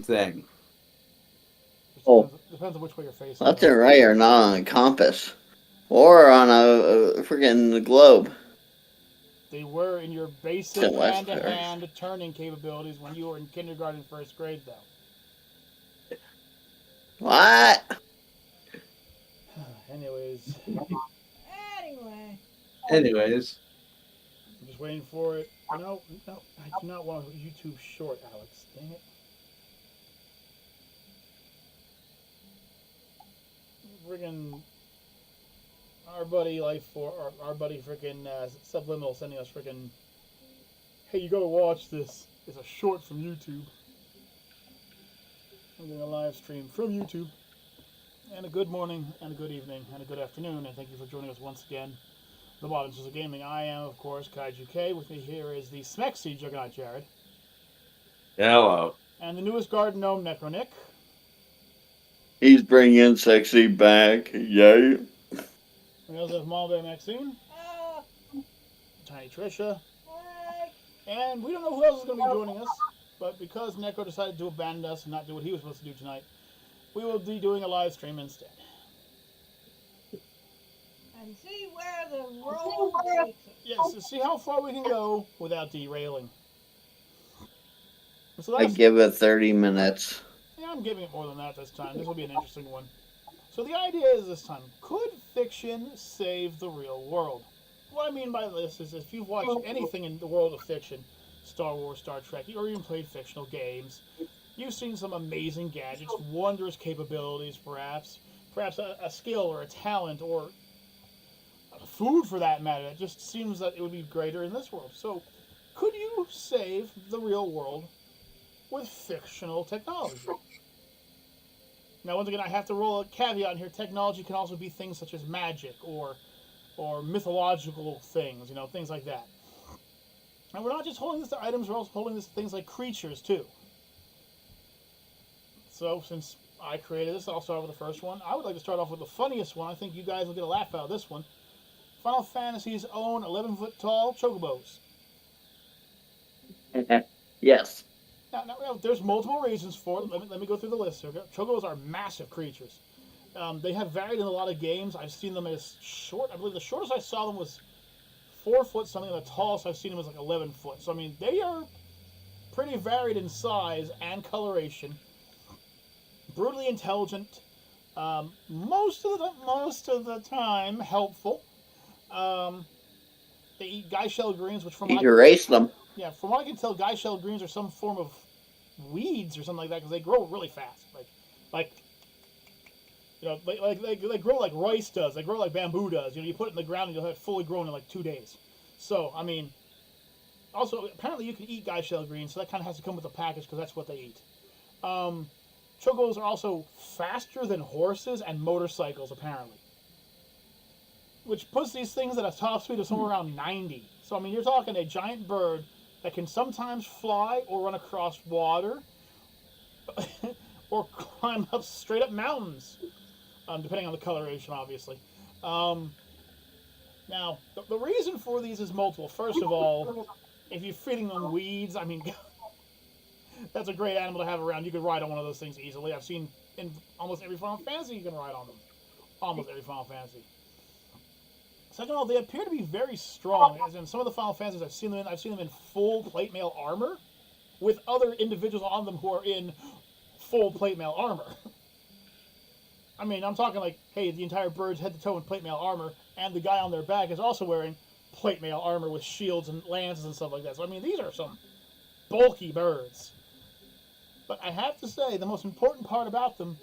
thing. Just Oh, depends on which way you're facing, left though. and right are not on a compass or on a freaking globe. They were in your East basic and west are. hand-to-hand turning capabilities when you were in kindergarten, first grade, though. What? Anyways, Anyway. Anyways, I'm just waiting for it. No, no, I do not want a YouTube short, Alex. Dang it. Friggin' our buddy Life for our buddy freaking Subliminal sending us freaking. Hey, you gotta watch this. It's a short from YouTube. I'm doing a live stream from YouTube. And a good morning, and a good evening, and a good afternoon, and thank you for joining us once again. The Modern of Gaming. I am, of course, Kaiju K. With me here is the Smexy Juggernaut Jared. hello. And the newest Garden Gnome Necronick. He's bringing sexy back. Yay. We also have Malbear Maxine, Uh, Tiny Trisha, hi. and we don't know who else is going to be joining us, but because Necro decided to abandon us and not do what he was supposed to do tonight, we will be doing a live stream instead. And see where the road takes us. Yes, to see how far we can go without derailing. So I that's, give it 30 minutes. yeah, I'm giving it more than that this time. This will be an interesting one. So the idea is this time, could fiction save the real world? What I mean by this is if you've watched anything in the world of fiction, Star Wars, Star Trek, or even played fictional games, you've seen some amazing gadgets, wondrous capabilities perhaps a skill or a talent or food for that matter. It just seems that it would be greater in this world. So could you save the real world with fictional technology? Now, once again, I have to roll a caveat in here. Technology can also be things such as magic or mythological things, things like that. And we're not just holding this to items, we're also holding this to things like creatures, too. So, since I created this, I'll start with the first one. I would like to start off with the funniest one. I think you guys will get a laugh out of this one. Final Fantasy's own 11-foot tall chocobos. Yes. Now, there's multiple reasons for it. Let me go through the list. Chocobos are massive creatures. They have varied in a lot of games. I've seen them as short. I believe the shortest I saw them was 4 foot something, and the tallest I've seen them was like 11 foot. So I mean, they are pretty varied in size and coloration. Brutally intelligent. Most of the time helpful. They eat guy shell greens, which You erased them. from what I can tell, guy shell greens are some form of weeds or something like that because they grow really fast. Like they grow like rice does. They grow like bamboo does. You put it in the ground and you'll have it fully grown in like 2 days. So I mean, also apparently you can eat guy shell greens, so that kind of has to come with the package because that's what they eat. Chocobos are also faster than horses and motorcycles apparently, which puts these things at a top speed of somewhere around 90. So I mean, you're talking a giant bird that can sometimes fly or run across water or climb up straight up mountains, depending on the coloration, obviously. Now, the reason for these is multiple. First of all, if you're feeding them weeds, I mean, that's a great animal to have around. You could ride on one of those things easily. I've seen in almost every Final Fantasy you can ride on them. Almost every Final Fantasy. Second of all, they appear to be very strong. As in some of the Final Fantasies I've seen them in full plate mail armor, with other individuals on them who are in full plate mail armor. I mean, I'm talking like, hey, the entire bird's head to toe in plate mail armor, and the guy on their back is also wearing plate mail armor with shields and lances and stuff like that. So I mean, these are some bulky birds. But I have to say, the most important part about them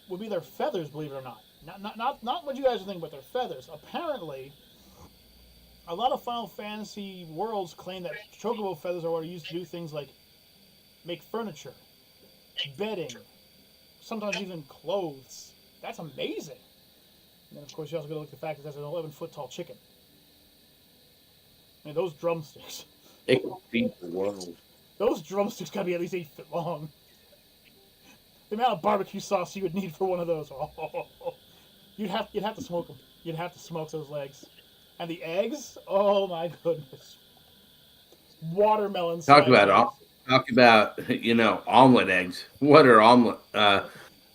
would be their feathers, believe it or not. Not what you guys are thinking, but their feathers. Apparently, a lot of Final Fantasy worlds claim that chocobo feathers are what are used to do things like make furniture, bedding, sometimes even clothes. That's amazing. And then, of course, you also got to look at the fact that that's an 11-foot tall chicken. I mean, those drumsticks. It could feed the world. Those drumsticks got to be at least 8 feet long. The amount of barbecue sauce you would need for one of those. Oh, you'd have to smoke them. You'd have to smoke those legs. And the eggs? Oh my goodness. Watermelon Talk slices. about talk about omelet eggs. What are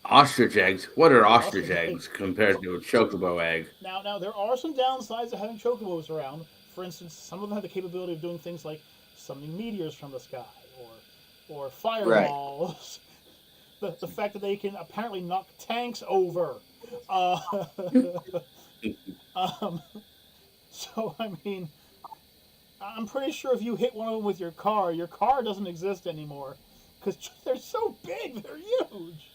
ostrich eggs? What are ostrich Ostrich eggs. eggs compared to a chocobo egg? Now there are some downsides to having chocobos around. For instance, some of them have the capability of doing things like summoning meteors from the sky or Right. fireballs. The fact that they can apparently knock tanks over. Uh, um, so I mean, I'm pretty sure if you hit one of them with your car doesn't exist anymore because they're so big, they're huge.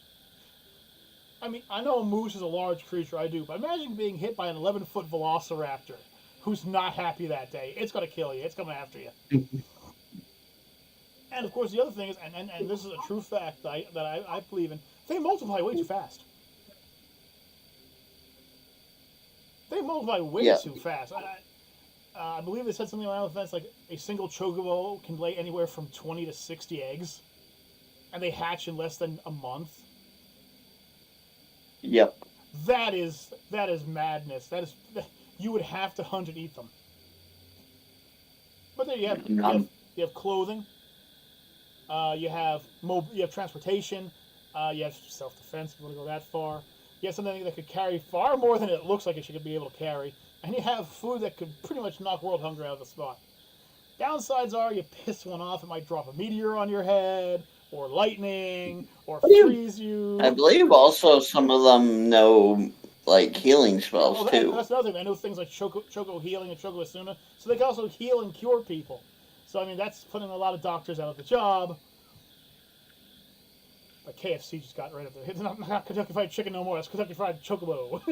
I mean, I know a moose is a large creature, I do, but imagine being hit by an 11-foot velociraptor who's not happy that day. It's going to kill you. It's coming after you. And of course, the other thing is, and this is a true fact that I believe in, they multiply way too fast. They multiply way Yeah. too fast. I believe they said something around the fence like a single chocobo can lay anywhere from 20 to 60 eggs, and they hatch in less than a month. Yep. That is madness. You would have to hunt and eat them. But there you have you have clothing. You have transportation. You have self defense. If you want to go that far, you have something that could carry far more than it looks like it should be able to carry, and you have food that could pretty much knock world hunger out of the spot. Downsides are you piss one off, it might drop a meteor on your head, or lightning, or freeze you. I believe also some of them know like healing spells Oh, too. that's another thing. I know things like Choco Healing and Choco Asuna, so they can also heal and cure people. So I mean, that's putting a lot of doctors out of the job. But KFC just got rid of it. It's not Kentucky Fried Chicken no more. It's Kentucky Fried Chocobo.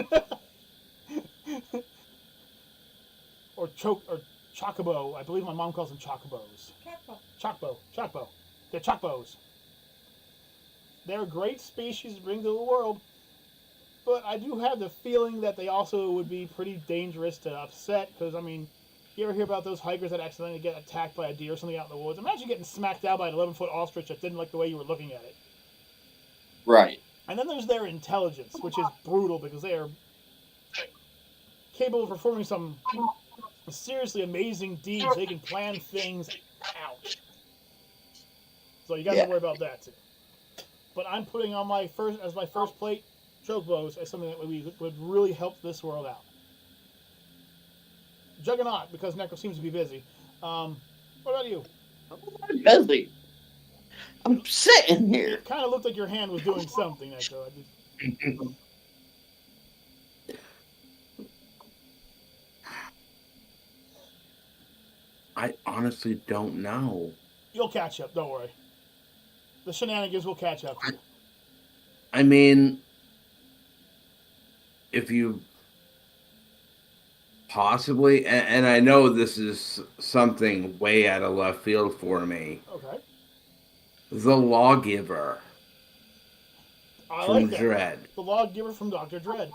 or Chocobo. I believe my mom calls them Chocobos. Chocbo. They're Chocbos. They're a great species to bring to the world. But I do have the feeling that they also would be pretty dangerous to upset. Because, I mean, you ever hear about those hikers that accidentally get attacked by a deer or something out in the woods? Imagine getting smacked down by an 11-foot ostrich that didn't like the way you were looking at it. Right. And then there's their intelligence, which is brutal because they are capable of performing some seriously amazing deeds. They can plan things out. So you got to worry about that too. But I'm putting on my first plate chocobos as something that would really help this world out. Juggernaut, because Necro seems to be busy. What about you? I'm busy. I'm sitting here. It kind of looked like your hand was doing something, Necro. I honestly don't know. You'll catch up, don't worry. The shenanigans will catch up. I mean, if you possibly, and I know this is something way out of left field for me. Okay. The Lawgiver I from like that. Dread. The Lawgiver from Dr. Dread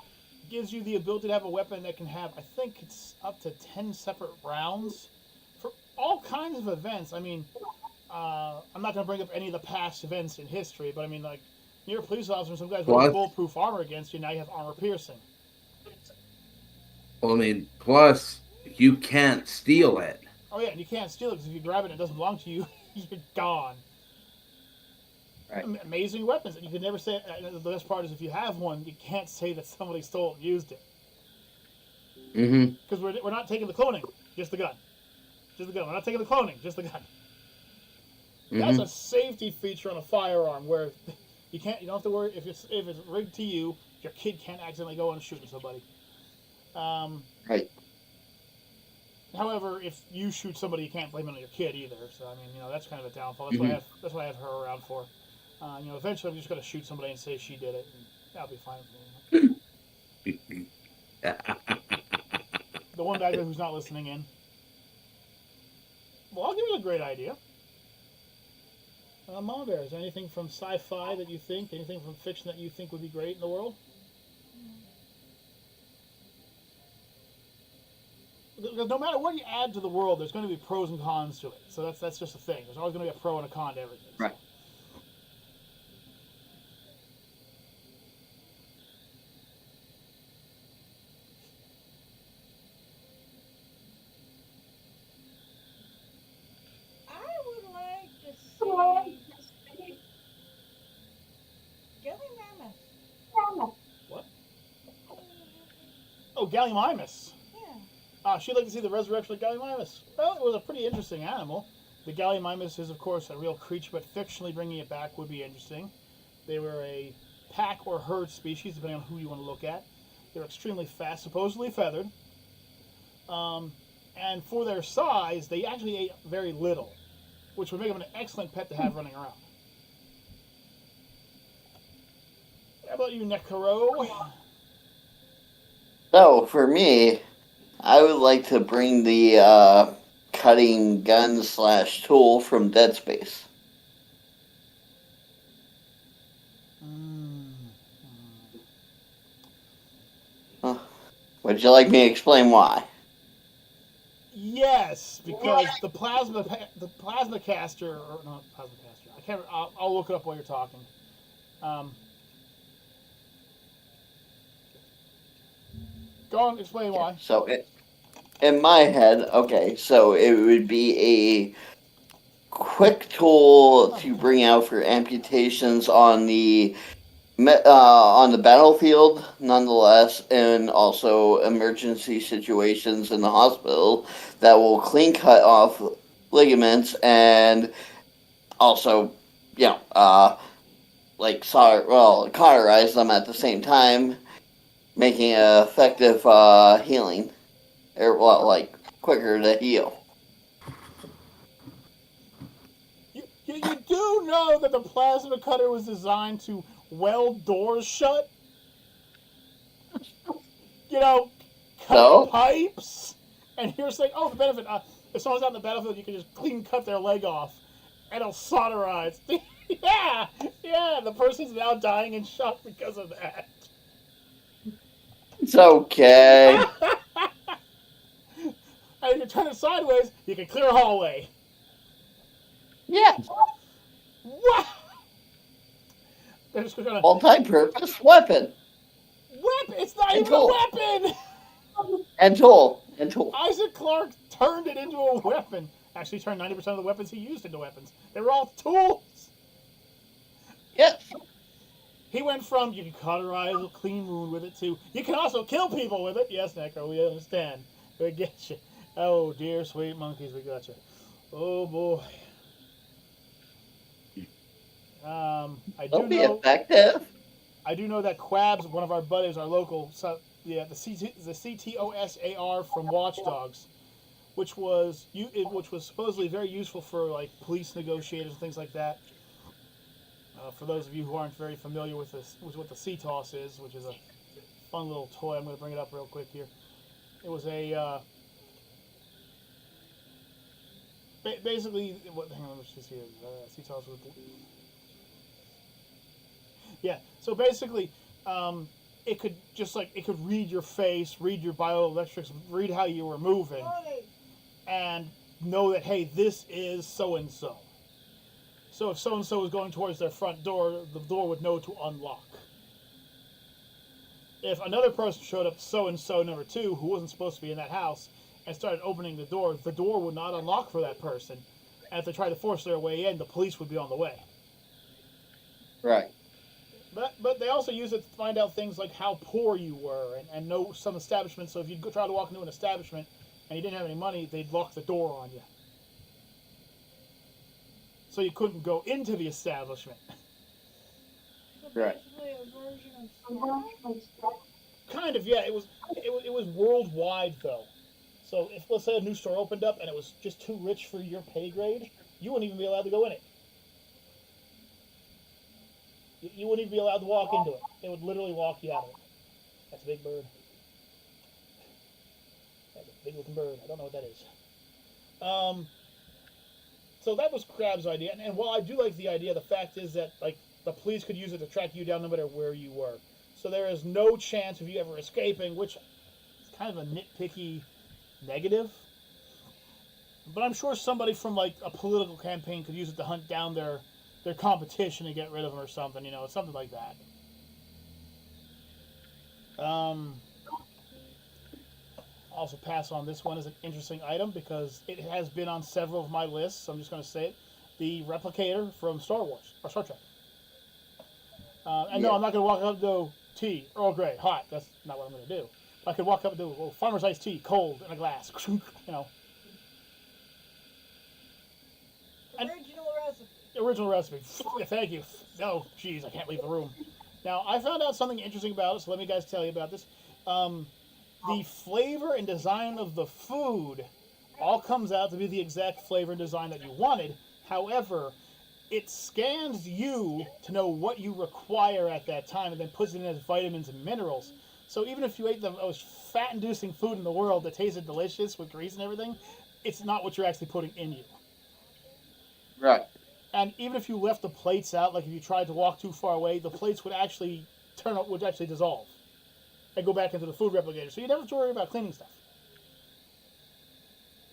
gives you the ability to have a weapon that can have, I think it's up to 10 separate rounds for all kinds of events. I mean, I'm not going to bring up any of the past events in history, but I mean, like, you're a police officer and some guys wearing bulletproof armor against you, now you have armor piercing. Well, I mean, plus, you can't steal it. Oh, yeah, and you can't steal it because if you grab it and it doesn't belong to you, you're gone. Right. Amazing weapons, and you can never say. The best part is if you have one, you can't say that somebody stole it and used it. Mm-hmm. Because we're not taking the cloning, just the gun. Just the gun. We're not taking the cloning, just the gun. Mm-hmm. That's a safety feature on a firearm where you don't have to worry if it's rigged to you, your kid can't accidentally go and shoot somebody. Right. However, if you shoot somebody, you can't blame it on your kid either. So I mean, that's kind of a downfall. That's what I have her around for. Eventually I'm just going to shoot somebody and say she did it, and that'll be fine for me. The one guy who's not listening in. Well, I'll give you a great idea. Mama Bear, is there anything from sci-fi that you think, anything from fiction that you think would be great in the world? Because no matter what you add to the world, there's going to be pros and cons to it. So that's just a thing. There's always going to be a pro and a con to everything. So. Right. I would like to see Gallimimus. Yeah. She'd like to see the resurrection of Gallimimus. Well, it was a pretty interesting animal. The Gallimimus is, of course, a real creature, but fictionally bringing it back would be interesting. They were a pack or herd species, depending on who you want to look at. They're extremely fast, supposedly feathered. And for their size, they actually ate very little, which would make them an excellent pet to have running around. How about you, Necro? So for me, I would like to bring the cutting gun / tool from Dead Space. Would you like me to explain why? Yes, because the plasma caster, or not plasma caster. I can't. I'll look it up while you're talking. Go on, explain why. So in my head, okay, so it would be a quick tool to bring out for amputations on the battlefield, nonetheless, and also emergency situations in the hospital that will clean cut off ligaments and also, cauterize them at the same time, making it effective healing, or quicker to heal. You do know that the plasma cutter was designed to weld doors shut? Cut pipes? And you're saying, oh, the benefit, if someone's out in the battlefield, you can just clean cut their leg off, and it'll solderize. Yeah, the person's now dying in shock because of that. It's okay. And if you turn it sideways, you can clear a hallway. Yeah. What? Multi-purpose weapon. Weapon? It's not even a weapon! And tool. Isaac Clarke turned it into a weapon. Actually, turned 90% of the weapons he used into weapons. They were all tools. Yes. He went from, you can cauterize a clean wound with it, to, you can also kill people with it. Yes, Necro, we understand. We get you. Oh, dear sweet monkeys, we got you. Oh, boy. Don't be effective. I do know that Quabs, one of our buddies, our local, the CTOSAR from Watch Dogs, which was supposedly very useful for police negotiators and things like that. For those of you who aren't very familiar with what the CTOS is, which is a fun little toy, I'm going to bring it up real quick here. It was a basically hang on, let's just see CTOS with so basically, it could read your face, read your bioelectrics, read how you were moving, and know that, hey, this is so-and-so. So if so-and-so was going towards their front door, the door would know to unlock. If another person showed up, so-and-so number 2, who wasn't supposed to be in that house, and started opening the door would not unlock for that person. And if they tried to force their way in, the police would be on the way. Right. But they also use it to find out things like how poor you were and know some establishments. So if you try to walk into an establishment and you didn't have any money, they'd lock the door on you. So you couldn't go into the establishment. Right. Kind of, yeah. It was worldwide though. So if, let's say, a new store opened up and it was just too rich for your pay grade, you wouldn't even be allowed to go in it. You wouldn't even be allowed to walk into it. It would literally walk you out of it. That's a big bird. That's a big looking bird. I don't know what that is. So that was Crab's idea. And while I do like the idea, the fact is that the police could use it to track you down no matter where you were. So there is no chance of you ever escaping, which is kind of a nitpicky negative. But I'm sure somebody from a political campaign could use it to hunt down their competition and get rid of them or something, something like that. Also pass on this one as an interesting item because it has been on several of my lists, so I'm just going to say it. The replicator from Star Wars, or Star Trek. No, I'm not going to walk up and go, tea, Earl Grey, hot. That's not what I'm going to do. I could walk up and do farmer's iced tea, cold, in a glass. You know. Original recipe. Original recipe. Thank you. No, jeez, I can't leave the room. Now, I found out something interesting about it, so let me guys tell you about this. The flavor and design of the food all comes out to be the exact flavor and design that you wanted. However, it scans you to know what you require at that time and then puts it in as vitamins and minerals. So even if you ate the most fat-inducing food in the world that tasted delicious with grease and everything, it's not what you're actually putting in you. Right. And even if you left the plates out, like if you tried to walk too far away, the plates would actually dissolve and go back into the food replicator. So you never have to worry about cleaning stuff.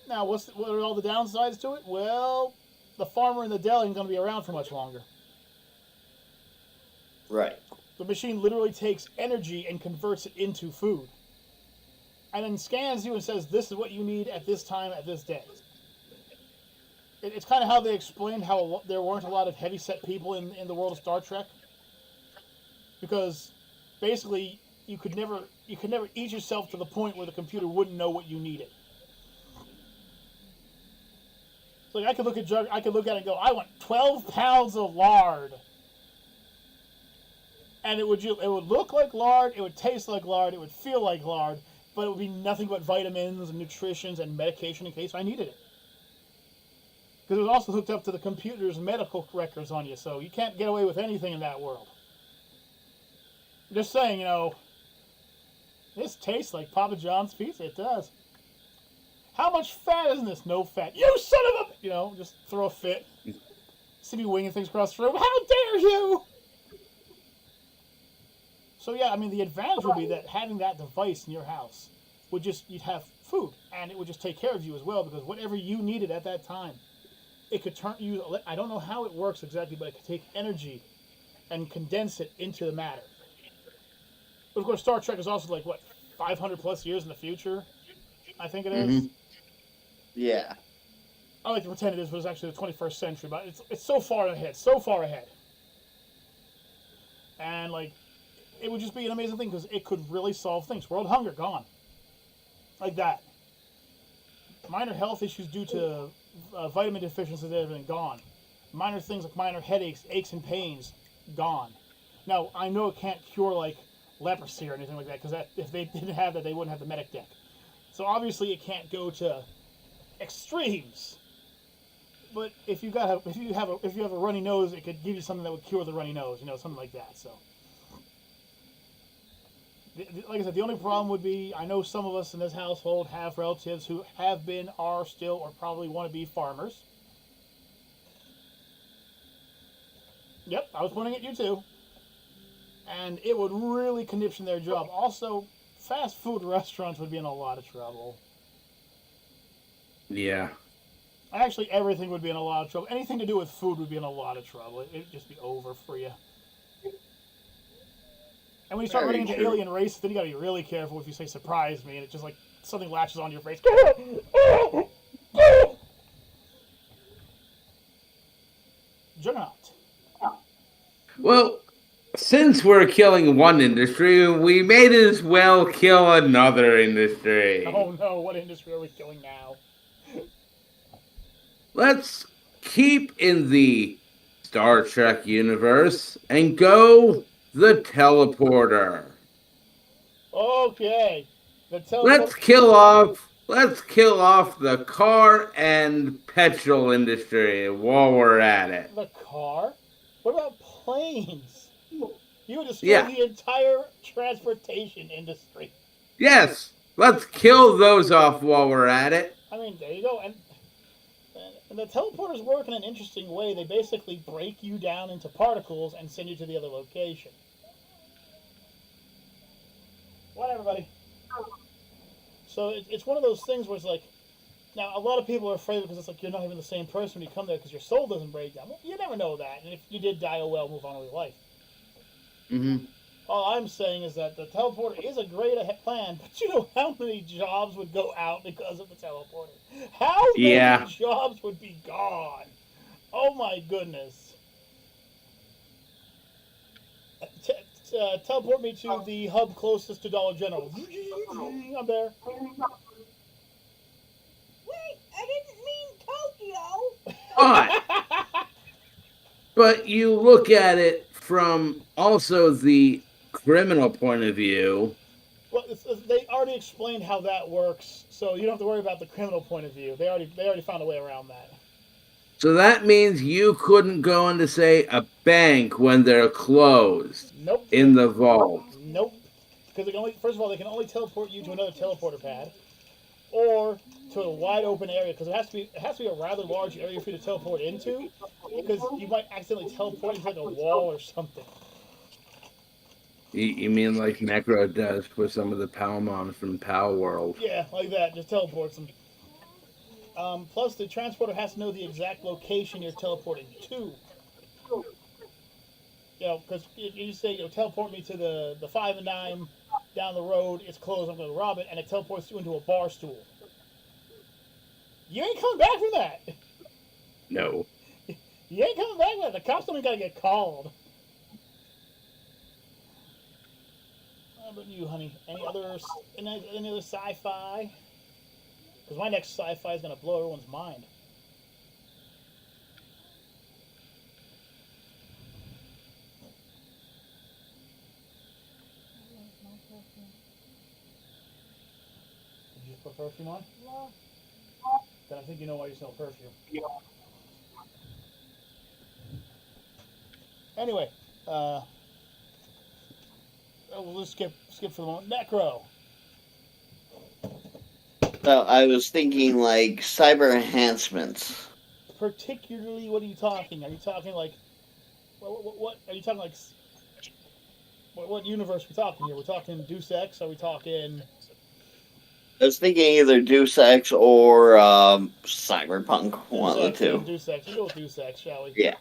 Now, what are all the downsides to it? Well, the farmer in the deli ain't going to be around for much longer. Right. The machine literally takes energy and converts it into food. And then scans you and says, this is what you need at this time, at this day. It's kind of how they explained how there weren't a lot of heavy-set people in the world of Star Trek. Because basically, you could never eat yourself to the point where the computer wouldn't know what you needed. So like I could look at it and go, I want 12 pounds of lard. And it would look like lard, it would taste like lard, it would feel like lard, but it would be nothing but vitamins and nutritions and medication in case I needed it. Because it was also hooked up to the computer's medical records on you, so you can't get away with anything in that world. Just saying, this tastes like Papa John's pizza. It does. How much fat is in this? No fat. You son of a... just throw a fit. See me winging things across the room. How dare you! So yeah, I mean, the advantage would be that having that device in your house you'd have food, and it would just take care of you as well, because whatever you needed at that time, it could turn you... I don't know how it works exactly, but it could take energy and condense it into the matter. But of course, Star Trek is also 500 plus years in the future, I think it is. Mm-hmm. Yeah. I like to pretend it is, but it's actually the 21st century, but it's so far ahead. And, it would just be an amazing thing, because it could really solve things. World hunger, gone. Like that. Minor health issues due to vitamin deficiencies and everything, gone. Minor things like minor headaches, aches and pains, gone. Now, I know it can't cure, leprosy or anything like that, because if they didn't have that, they wouldn't have the medic deck. So obviously it can't go to extremes. But if you have a runny nose, it could give you something that would cure the runny nose, something like that. So, like I said, the only problem would be, I know some of us in this household have relatives who have been, are still, or probably want to be farmers. Yep, I was pointing at you too. And it would really condition their job. Also, fast food restaurants would be in a lot of trouble. Yeah. Actually, everything would be in a lot of trouble. Anything to do with food would be in a lot of trouble. It'd just be over for you. And when you start running into alien races, then you gotta be really careful if you say surprise me and it just something latches onto your face. Juggernaut. Well, since we're killing one industry, we may as well kill another industry. Oh no, what industry are we killing now? Let's keep in the Star Trek universe and go the teleporter. Okay. Let's kill off the car and petrol industry while we're at it. The car? What about planes? You would destroy the entire transportation industry. Yes, let's kill those off while we're at it. I mean, there you go. And the teleporters work in an interesting way. They basically break you down into particles and send you to the other location. What, everybody? So it's one of those things where it's now a lot of people are afraid because it's you're not even the same person when you come there because your soul doesn't break down. Well, you never know that. And if you did die, oh well, move on with your life. Mm-hmm. All I'm saying is that the teleporter is a great plan, but you know how many jobs would go out because of the teleporter? How many jobs would be gone? Oh my goodness. Teleport me to the hub closest to Dollar General. I'm there. Wait, I didn't mean Tokyo. But but you look at it from also the criminal point of view. Well, they already explained how that works, so you don't have to worry about the criminal point of view. They already found a way around that. So that means you couldn't go into, say, a bank when they're closed Nope. in the vault. Nope. Because first of all, they can only teleport you to another teleporter pad, or to a wide open area. Because it has to be a rather large area for you to teleport into, because you might accidentally teleport into like a wall or something. You mean like Necro does for some of the Palmon from Pal World? Yeah, like that. Just teleports them. Plus, the transporter has to know the exact location you're teleporting to. Because you say, teleport me to the 5 and dime down the road. It's closed. I'm going to rob it, and it teleports you into a bar stool. You ain't coming back from that. No. You ain't coming back from that. The cops don't even got to get called. How about you, honey? Any other sci-fi? Because my next sci-fi is going to blow everyone's mind. Did you just put perfume on? No. Then I think you know why you smell perfume. Anyway, we'll just skip for the moment. Necro. So I was thinking like cyber enhancements. Particularly, what are you talking? Are you talking like what are you talking like? What universe are we talking here? We're talking Deus Ex. Are we talking? I was thinking either Deus Ex or Cyberpunk, one of the two. Deus Ex. We'll go with Deus Ex, shall we? Yeah.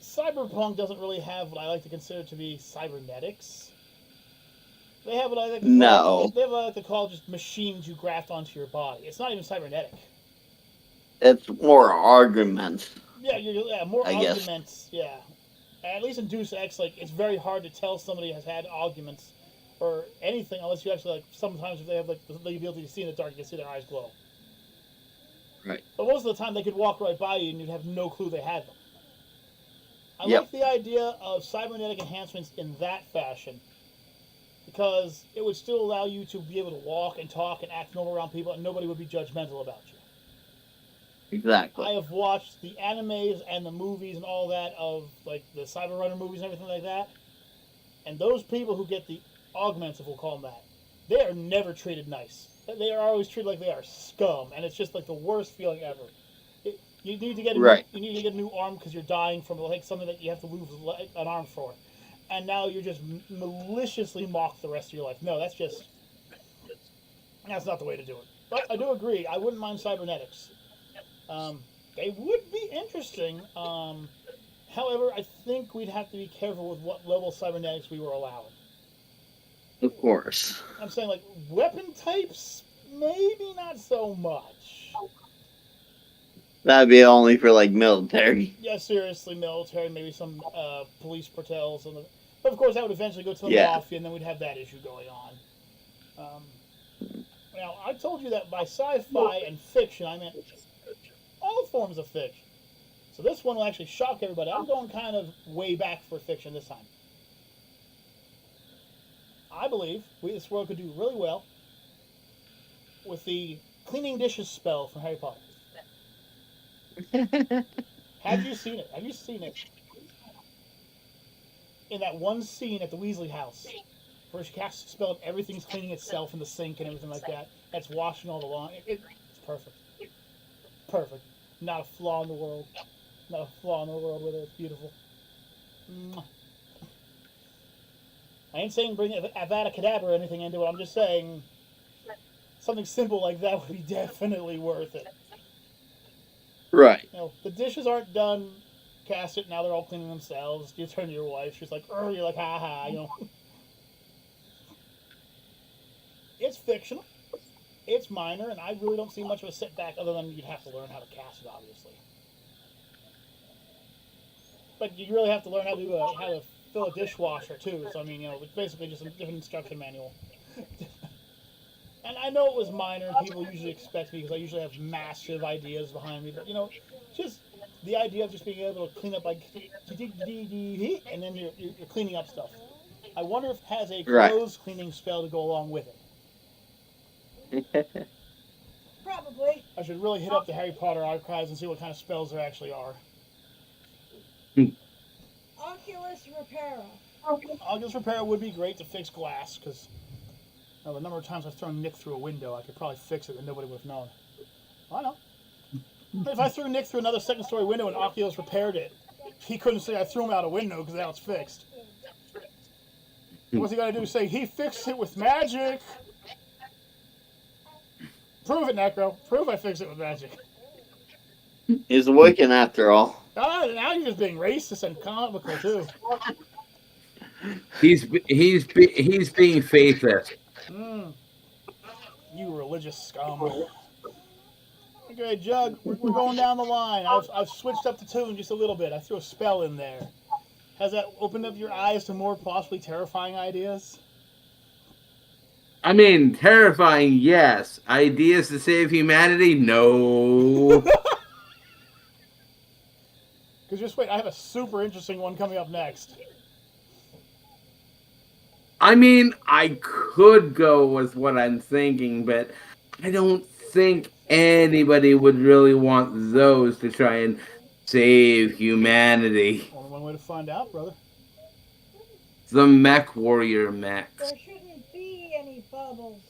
Cyberpunk doesn't really have what I like to consider to be cybernetics. They have what I like to No. They have what I like to call just machines you graft onto your body. It's not even cybernetic. It's more arguments. Yeah, more I guess. arguments. Yeah, at least in Deus Ex, like it's very hard to tell somebody has had arguments or anything unless you actually like. Sometimes if they have like the ability to see in the dark, you can see their eyes glow. Right. But most of the time, they could walk right by you and you'd have no clue they had them. I Yep. like the idea of cybernetic enhancements in that fashion because it would still allow you to be able to walk and talk and act normal around people and nobody would be judgmental about you. Exactly. I have watched the animes and the movies and all that of like the Cyber Runner movies and everything like that. And those people who get the augments, if we'll call them that, they are never treated nice. They are always treated like they are scum, and it's just like the worst feeling ever. You need to get you need to get a new arm because you're dying from like something that you have to lose an arm for, and now you're just maliciously mocked the rest of your life. No, that's not the way to do it. But I do agree. I wouldn't mind cybernetics. They would be interesting. However, I think we'd have to be careful with what level of cybernetics we were allowing. Of course. I'm saying, like, weapon types, maybe not so much. That'd be only for like military. Yeah, seriously, military, maybe some police cartels. But of course, that would eventually go to the Yeah. mafia, and then we'd have that issue going on. Now, I told you that by sci-fi and fiction, I meant all forms of fiction. So this one will actually shock everybody. I'm going kind of way back for fiction this time. I believe this world could do really well with the cleaning dishes spell from Harry Potter. Have you seen it? Have you seen it? In that one scene at the Weasley house, where she casts a spell and everything's cleaning itself in the sink and everything like that. That's washing all the lawn. It's perfect. Perfect. Not a flaw in the world. Not a flaw in the world with it. It's beautiful. Mwah. I ain't saying bring Avada Kedavra or anything into it. I'm just saying something simple like that would be definitely worth it. Right. The dishes aren't done. Cast it. Now they're all cleaning themselves. You turn to your wife. She's like, you're like, ha ha. It's fictional. It's minor, and I really don't see much of a setback other than you'd have to learn how to cast it, obviously. But you really have to learn how to fill a dishwasher too. So I mean, it's basically just a different instruction manual. And I know it was minor. People usually expect me because I usually have massive ideas behind me. But just the idea of just being able to clean up like, and then you're cleaning up stuff. I wonder if it has a Right. clothes cleaning spell to go along with it. Probably. I should really hit up the Harry Potter archives and see what kind of spells there actually are. Oculus Repara. Oculus Repair would be great to fix glass because the number of times I've thrown Nick through a window, I could probably fix it and nobody would have known. I know. If I threw Nick through another second-story window and Oculus repaired it, he couldn't say I threw him out a window because now it's fixed. What's he got to do? Say he fixed it with magic. Prove it, Necro. Prove I fixed it with magic. He's awakened after all. Oh, now you're just being racist and comical too. He's being faithless. You religious scum. Okay, Jug, we're going down the line. I've switched up the tune just a little bit. I threw a spell in there. Has that opened up your eyes to more possibly terrifying ideas? I mean, terrifying, yes. Ideas to save humanity, no. Because just wait, I have a super interesting one coming up next. I mean, I could go with what I'm thinking, but I don't think anybody would really want those to try and save humanity. Only one way to find out, brother. The Mech Warrior mechs. There shouldn't be any bubbles.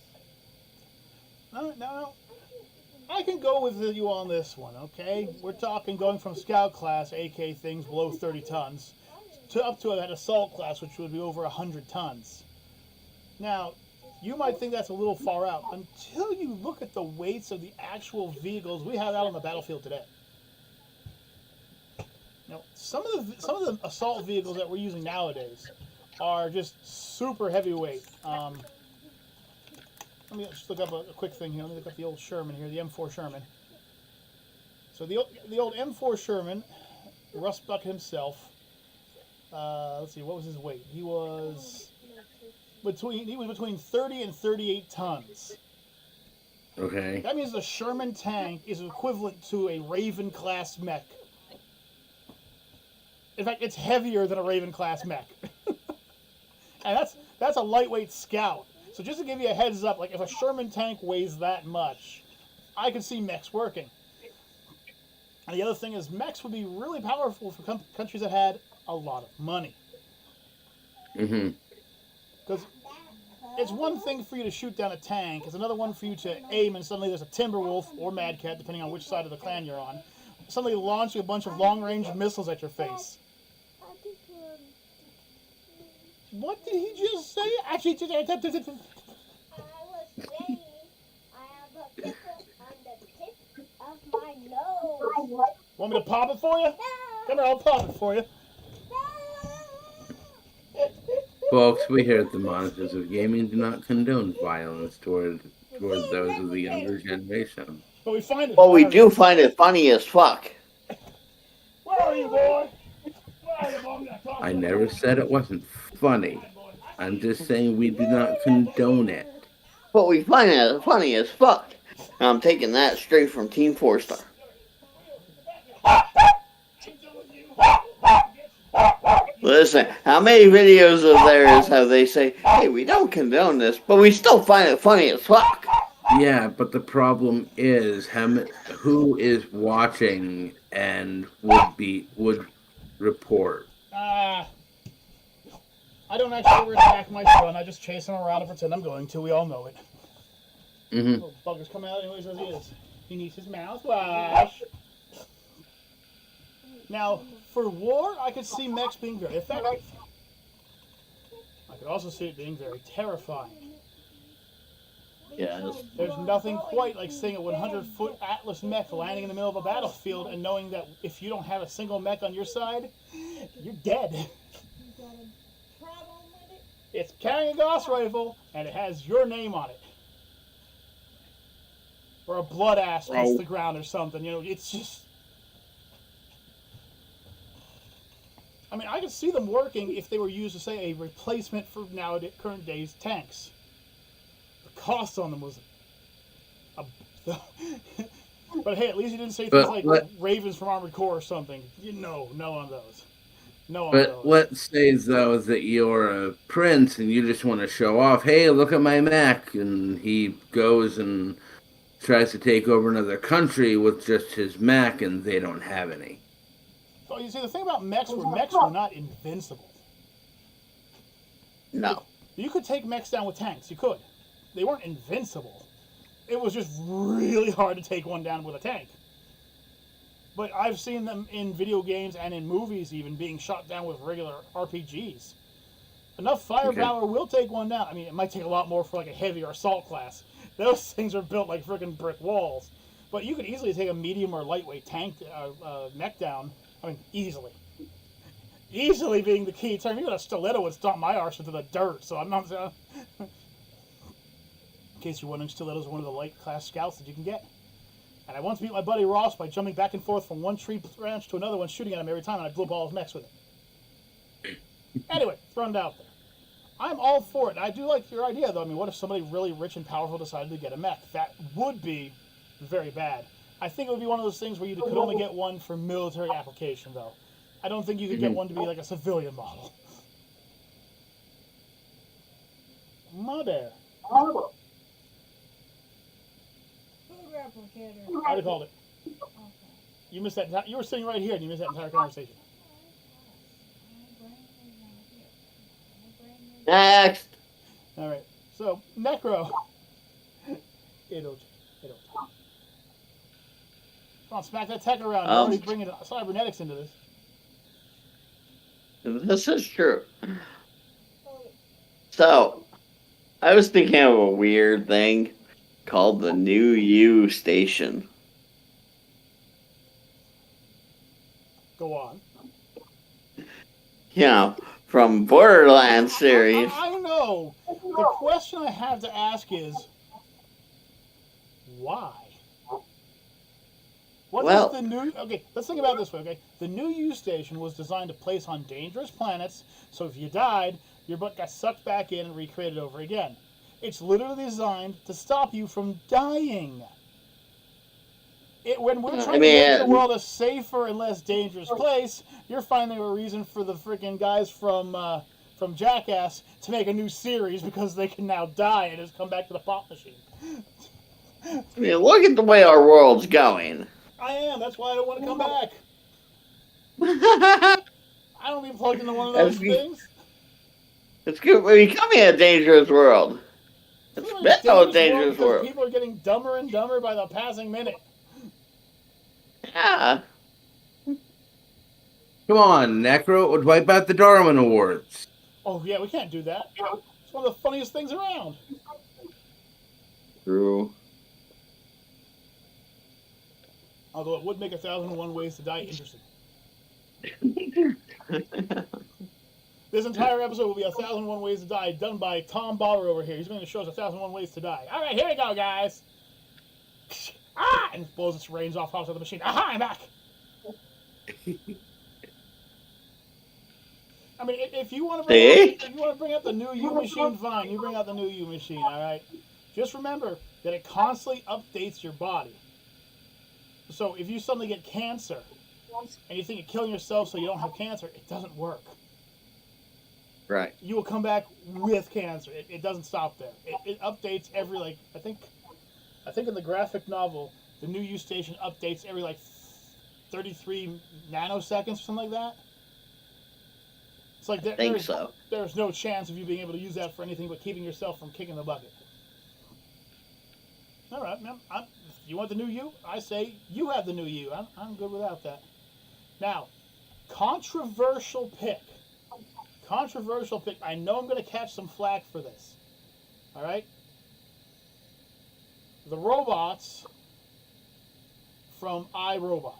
No. I can go with you on this one, okay? We're talking going from Scout class, AK things below 30 tons, to up to an Assault class, which would be over 100 tons. Now, you might think that's a little far out until you look at the weights of the actual vehicles we have out on the battlefield today. Now, some of the assault vehicles that we're using nowadays are just super heavyweight. Let me just look up a quick thing here. Let me look up the old Sherman here, the M4 Sherman. So the old M4 Sherman, Russ Buck himself. Let's see, what was his weight? He was between 30 and 38 tons. Okay. That means the Sherman tank is equivalent to a Raven class mech. In fact, it's heavier than a Raven class mech. And that's a lightweight Scout. So just to give you a heads up, like if a Sherman tank weighs that much, I could see mechs working. And the other thing is mechs would be really powerful for countries that had a lot of money. Mm-hmm. Because it's one thing for you to shoot down a tank, it's another one for you to aim and suddenly there's a Timberwolf or Mad Cat, depending on which side of the clan you're on, suddenly launching a bunch of long-range missiles at your face. What did he just say? Actually, I was saying I have a pickle on the tip of my nose. want me to pop it for you? Come here, I'll pop it for you. Folks, we here at the Monsters of Gaming do not condone violence toward those of the younger generation. But we find it. Well, we do find it funny as fuck. Where are you, boy? Where are you, boy? I'm gonna talk I to you. never said it wasn't funny. I'm just saying we do not condone it. But we find it funny as fuck. And I'm taking that straight from Team 4-Star. Listen, how many videos of theirs have they say, hey, we don't condone this, but we still find it funny as fuck? Yeah, but the problem is who is watching and would report. I don't actually ever attack my son. I just chase him around and pretend I'm going to. We all know it. Mm-hmm. Little bugger's coming out anyways as he is. He needs his mouthwash. Now, for war, I could see mechs being very effective. I could also see it being very terrifying. Yes. There's nothing quite like seeing a 100-foot Atlas mech landing in the middle of a battlefield and knowing that if you don't have a single mech on your side, you're dead. Problem with it? It's carrying a Gauss rifle, and it has your name on it. Or a blood ass hits the ground or something. It's just... I mean, I could see them working if they were used to, say, a replacement for current days tanks. cost on them was a, but hey, at least you didn't say But things like what- Ravens from Armored Core or something. No on those. No on But those. let's say though that you're a prince and you just want to show off. Hey, look at my mech, and he goes and tries to take over another country with just his mech, and they don't have any. Oh, you see, the thing about mechs were not invincible. No. You could take mechs down with tanks. You could. They weren't invincible. It was just really hard to take one down with a tank. But I've seen them in video games and in movies even being shot down with regular RPGs. Enough firepower will take one down. I mean, it might take a lot more for like a heavier assault class. Those things are built like freaking brick walls. But you could easily take a medium or lightweight tank mech down. I mean, easily. Easily being the key term. Even a stiletto would stomp my arse into the dirt. So I'm not. In case you're wondering, stilettos are one of the light class scouts that you can get. And I once beat my buddy Ross by jumping back and forth from one tree branch to another one, shooting at him every time, and I blew up all his mechs with it. Anyway, thrown it out there. I'm all for it. I do like your idea, though. I mean, what if somebody really rich and powerful decided to get a mech? That would be very bad. I think it would be one of those things where you could only get one for military application, though. I don't think you could get one to be like a civilian model. My bear. Food replicator. I already called it. Okay. You missed that. You were sitting right here, and you missed that entire conversation. My brain is not here. My brain is Next. All right. So Necro. It'll. Come on, smack that tech around. You're already bringing cybernetics into this. This is true. So, I was thinking of a weird thing called the New You Station. Go on. You know, from Borderlands series. I know. The question I have to ask is, why? What Well- is the new? Okay, let's think about it this way. Okay, the new U station was designed to place on dangerous planets, so if you died, your butt got sucked back in and recreated over again. It's literally designed to stop you from dying. When we're trying to make the world a safer and less dangerous place, you're finding a reason for the freaking guys from Jackass to make a new series because they can now die and just come back to the pop machine. I mean, look at the way our world's going. I am. That's why I don't want to come back. I don't be plugged into one of those things. It's good. We're becoming a dangerous world. It's been a dangerous world. People are getting dumber and dumber by the passing minute. Yeah. Come on, Necro, it would wipe out the Darwin Awards. Oh yeah, we can't do that. It's one of the funniest things around. True. Although it would make 1,001 Ways to Die interesting. This entire episode will be 1,001 Ways to Die, done by Tom Bauer over here. He's going to show us 1,001 Ways to Die. All right, here we go, guys. Ah! And blows its reins off of the machine. Aha! I'm back. I mean, if you want to bring out the new U machine, fine. You bring out the new U machine. All right. Just remember that it constantly updates your body. So if you suddenly get cancer and you think of killing yourself so you don't have cancer, it doesn't work. Right. You will come back with cancer. It doesn't stop there. It updates every I think in the graphic novel, the new U station updates every 33 nanoseconds or something like that. It's like I think so. There's no chance of you being able to use that for anything but keeping yourself from kicking the bucket. All right, man. You want the new you? I say you have the new you. I'm good without that. Now, controversial pick. I know I'm going to catch some flack for this. All right? The robots from iRobot.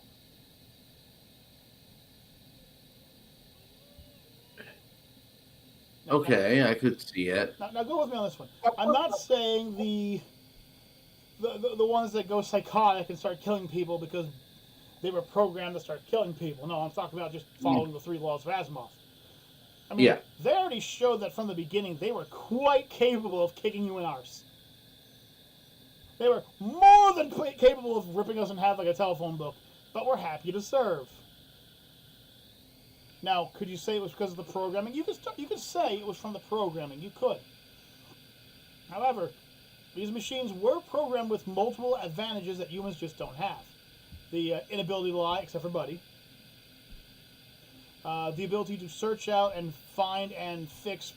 Okay, I could see it. Now go with me on this one. I'm not saying the ones that go psychotic and start killing people because they were programmed to start killing people. No, I'm talking about just following the 3 laws of Asimov. I mean, Yeah. they already showed that from the beginning they were quite capable of kicking you in arse. They were more than capable of ripping us in half like a telephone book, but we're happy to serve. Now, could you say it was because of the programming? You could say it was from the programming. You could. However, these machines were programmed with multiple advantages that humans just don't have. The inability to lie, except for Buddy. The ability to search out and find and fix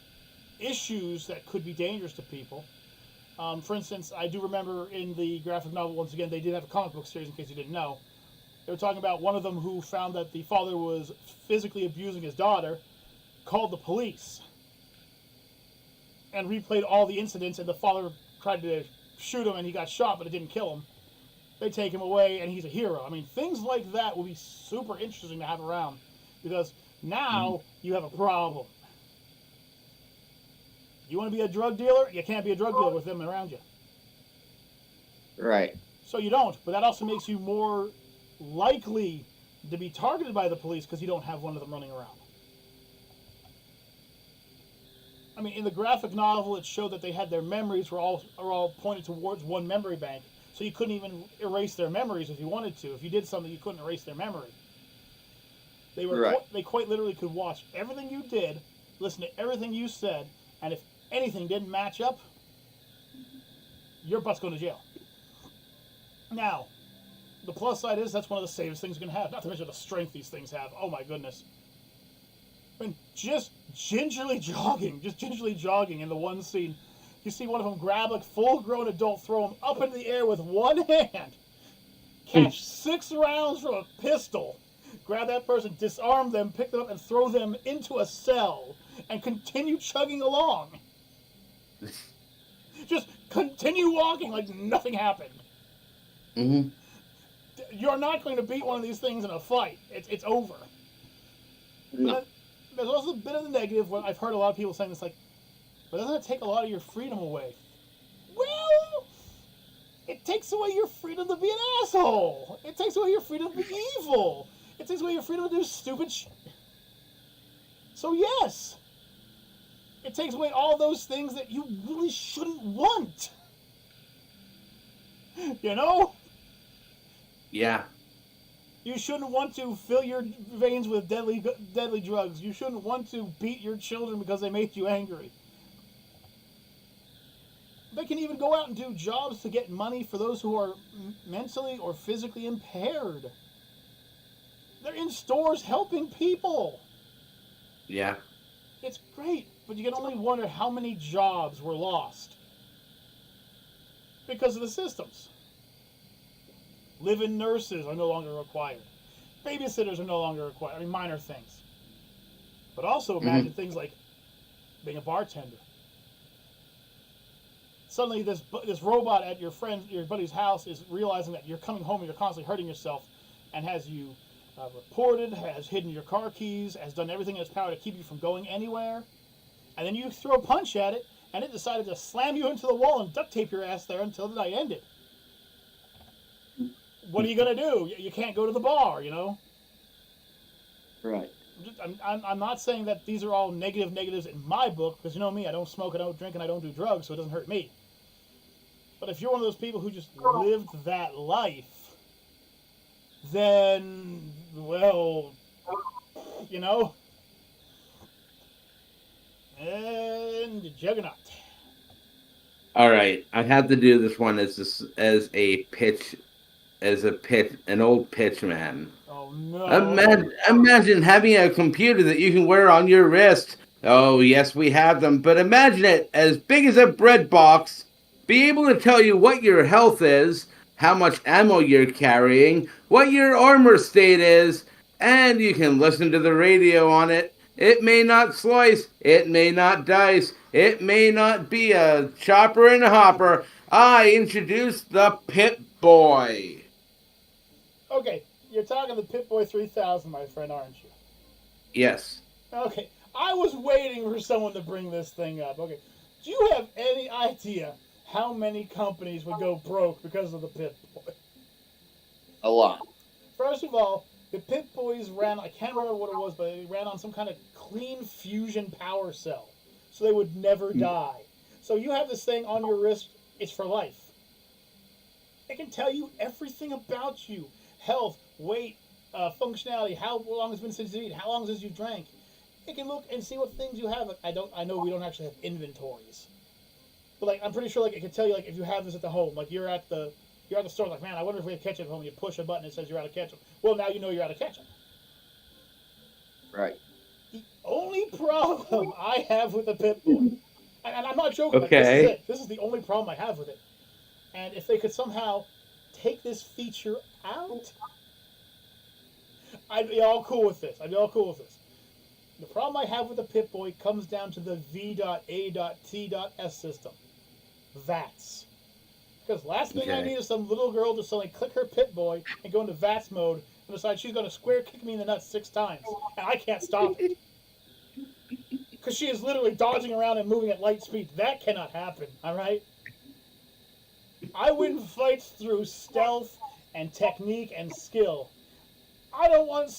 issues that could be dangerous to people. For instance, I do remember in the graphic novel, once again, they did have a comic book series, in case you didn't know. They were talking about one of them who found that the father was physically abusing his daughter, called the police, and replayed all the incidents, and the father tried to shoot him and he got shot, but it didn't kill him. They take him away and he's a hero. I mean, things like that will be super interesting to have around, because now you have a problem. You want to be a drug dealer? You can't be a drug dealer with them around you. Right. So you don't, but that also makes you more likely to be targeted by the police because you don't have one of them running around. I mean, in the graphic novel, it showed that they had their memories are all pointed towards one memory bank, so you couldn't even erase their memories if you wanted to. If you did something, you couldn't erase their memory. They were Right. they quite literally could watch everything you did, listen to everything you said, and if anything didn't match up, your butt's going to jail. Now, the plus side is that's one of the safest things you can have. Not to mention the strength these things have. Oh my goodness. I mean, just gingerly jogging in the one scene. You see one of them grab a full-grown adult, throw him up in the air with one hand, catch 6 rounds from a pistol, grab that person, disarm them, pick them up, and throw them into a cell, and continue chugging along. Just continue walking like nothing happened. Mm-hmm. You're not going to beat one of these things in a fight. It's over. No. But there's also a bit of the negative where I've heard a lot of people saying this, like, but doesn't it take a lot of your freedom away? Well, it takes away your freedom to be an asshole. It takes away your freedom to be evil. It takes away your freedom to do stupid shit. So yes, it takes away all those things that you really shouldn't want. You know? Yeah. You shouldn't want to fill your veins with deadly drugs. You shouldn't want to beat your children because they made you angry. They can even go out and do jobs to get money for those who are mentally or physically impaired. They're in stores helping people. Yeah. It's great, but you can only wonder how many jobs were lost because of the systems. Live-in nurses are no longer required. Babysitters are no longer required. I mean, minor things. But also imagine things like being a bartender. Suddenly, this robot at your buddy's house is realizing that you're coming home and you're constantly hurting yourself, and has you reported, has hidden your car keys, has done everything in its power to keep you from going anywhere. And then you throw a punch at it, and it decided to slam you into the wall and duct tape your ass there until the night ended. What are you going to do? You can't go to the bar, you know? Right. I'm not saying that these are all negatives in my book, because you know me, I don't smoke, I don't drink, and I don't do drugs, so it doesn't hurt me. But if you're one of those people who just lived that life, then, well, you know, and Juggernaut. All right. I have to do this one as an old pitch man. Oh no! Imagine having a computer that you can wear on your wrist. Oh yes, we have them. But imagine it as big as a bread box. Be able to tell you what your health is, how much ammo you're carrying, what your armor state is, and you can listen to the radio on it. It may not slice, it may not dice, it may not be a chopper and a hopper. I introduce the Pip-Boy. Okay, you're talking the Pip-Boy 3000, my friend, aren't you? Yes. Okay, I was waiting for someone to bring this thing up. Okay, do you have any idea how many companies would go broke because of the Pip-Boy? A lot. First of all, the Pip-Boys ran, I can't remember what it was, but they ran on some kind of clean fusion power cell. So they would never die. So you have this thing on your wrist, it's for life. It can tell you everything about you: health, weight, functionality, how long it's been since you eat, how long since you drank. It can look and see what things you have. Like, I know we don't actually have inventories, but like I'm pretty sure like it can tell you like if you have this at the home, like you're at the store, like, man, I wonder if we have ketchup at home. You push a button, it says you're out of ketchup. Well, now you know you're out of ketchup. Right. The only problem I have with the Pip-Boy, and I'm not joking, like, this is Okay. it. This is the only problem I have with it. And if they could somehow take this feature out, I'd be all cool with this. The problem I have with the Pip-Boy comes down to the V.A.T.S system. VATS. Because last thing I Okay. need is some little girl to suddenly click her Pip-Boy and go into VATS mode and decide she's going to square kick me in the nuts 6 times. And I can't stop it. Because she is literally dodging around and moving at light speed. That cannot happen, alright? I win fights through stealth and technique and skill. I won't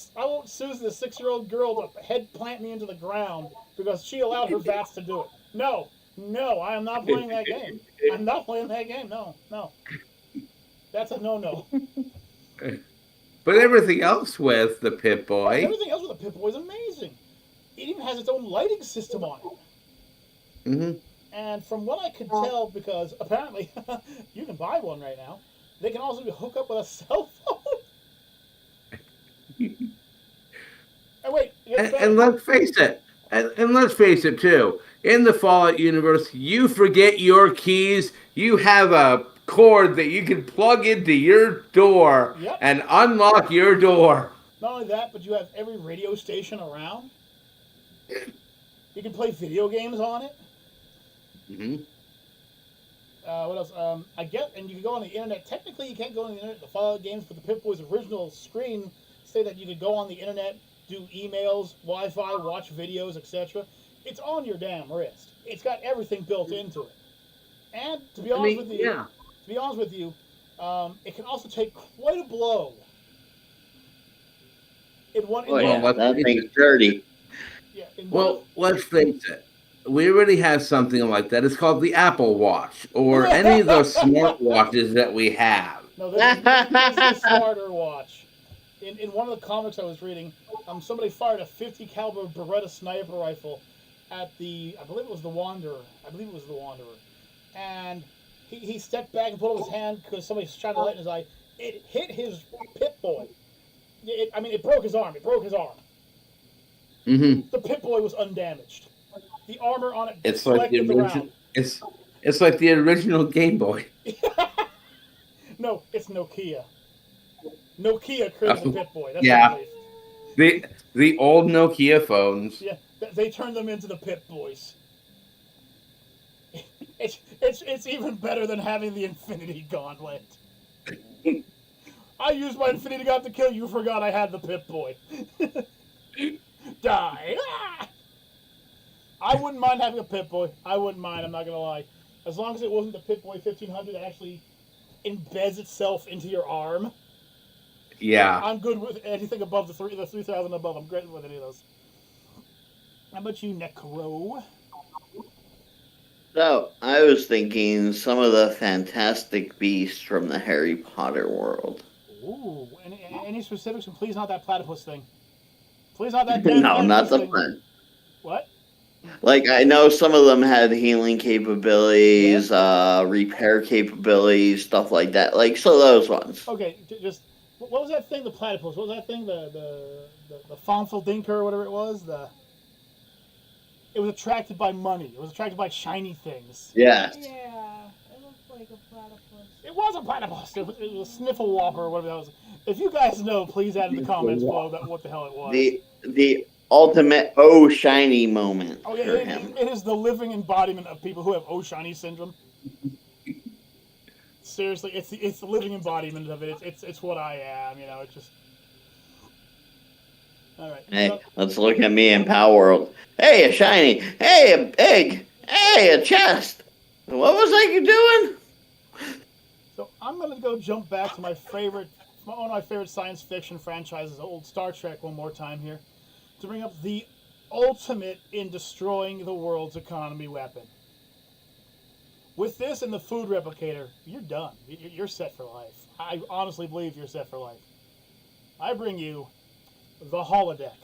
Susan, the 6-year-old girl, to head plant me into the ground because she allowed her VATS to do it. No, I am not playing that game. I'm not playing that game. No. That's a no. But everything else with the Pip-Boy, Everything else with the Pip-Boy is amazing. It even has its own lighting system on it. hmm And from what I could tell, because apparently you can buy one right now, they can also hook up with a cell phone. And wait, and let's face it, and let's face it too. In the Fallout universe, you forget your keys. You have a cord that you can plug into your door Yep. and unlock your door. Not only that, but you have every radio station around. You can play video games on it. hmm What else? And you can go on the internet. Technically, you can't go on the internet to Fallout games, but the Pip-Boy's original screen say that you could go on the internet, do emails, Wi-Fi, watch videos, etc. It's on your damn wrist. It's got everything built into it. And to be honest with you, it can also take quite a blow. In one, Oh, in yeah, one, that thing's dirty. yeah, in Well, one, let's face it. We already have something like that. It's called the Apple Watch or any of those smart watches that we have. No, this is the smarter watch. In one of the comics I was reading, somebody fired a 50 caliber Beretta sniper rifle at I believe it was the Wanderer. And he stepped back and pulled up his hand because somebody shined a light in his eye. It hit his Pip-Boy. It broke his arm. hmm The Pip-Boy was undamaged. The armor on it It's like the deflected the original. round. It's like the original Game Boy. No, it's Nokia. Nokia created the Pip-Boy. That's Yeah. what it is. The old Nokia phones. Yeah, they turned them into the Pip-Boys. It's even better than having the Infinity Gauntlet. I used my Infinity Gauntlet to kill you. Forgot I had the Pip-Boy. Die! Ah! I wouldn't mind having a Pip-Boy. I wouldn't mind. I'm not gonna lie. As long as it wasn't the Pip-Boy 1500 that actually embeds itself into your arm. Yeah. I'm good with anything above the 3000 above. I'm great with any of those. How about you, Necro? So, I was thinking some of the Fantastic Beasts from the Harry Potter world. Ooh, any specifics? And please not that platypus thing. Please not that damn No, platypus not the thing. fun. What? Like, I know some of them had healing capabilities, repair capabilities, stuff like that. Like, so those ones. Okay, just what was that thing? The platypus. What was that thing? The Fonfeldinker or whatever it was. It was attracted by money. It was attracted by shiny things. Yes. Yeah, it looks like a platypus. It was a platypus. It was a sniffle whopper or whatever that was. If you guys know, please add in the comments below what the hell it was. The ultimate oh shiny moment Oh yeah, for him. it is the living embodiment of people who have oh shiny syndrome. Seriously, it's the living embodiment of it. It's what I am. It's just. All right. Hey, So- let's look at me in Power World. Hey, a shiny. Hey, a egg. Hey, a chest. What was I doing? So I'm gonna go jump back to one of my favorite science fiction franchises, old Star Trek, one more time here, to bring up the ultimate in destroying the world's economy weapon. With this and the food replicator, you're done. You're set for life. I honestly believe you're set for life. I bring you the holodeck.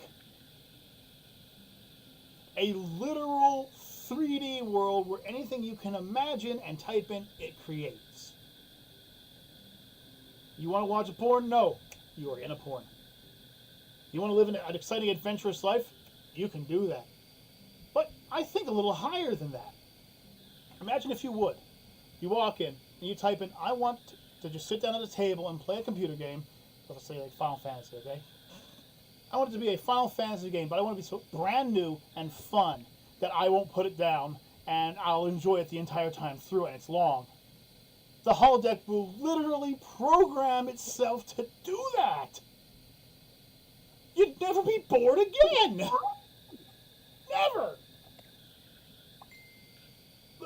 A literal 3D world where anything you can imagine and type in, it creates. You want to watch a porn? No. You are in a porn. You want to live an exciting, adventurous life? You can do that. But I think a little higher than that. Imagine if you would. You walk in and you type in, I want to just sit down at a table and play a computer game. Let's say like Final Fantasy, okay? I want it to be a Final Fantasy game, but I want it to be so brand new and fun that I won't put it down and I'll enjoy it the entire time through, and it's long. The holodeck will literally program itself to do that. You'd never be bored again. Never.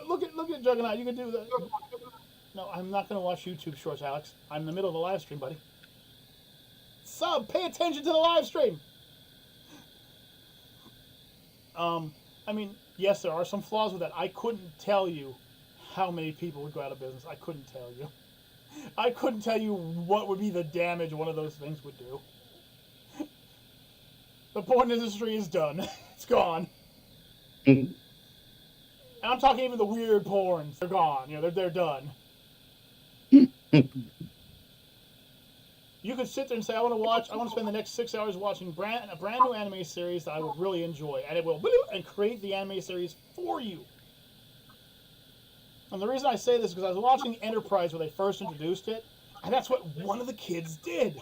Look at Juggernaut. You can do that. No, I'm not going to watch YouTube shorts, Alex. I'm in the middle of a live stream, buddy. Sub, pay attention to the live stream. I mean, yes, there are some flaws with that. I couldn't tell you how many people would go out of business. I couldn't tell you. I couldn't tell you what would be the damage one of those things would do. The porn industry is done. It's gone. And I'm talking even the weird porns. They're gone. You know, they're done. You could sit there and say, I want to spend the next 6 hours watching a brand new anime series that I would really enjoy. And it will and create the anime series for you. And the reason I say this is because I was watching Enterprise when they first introduced it, and that's what one of the kids did.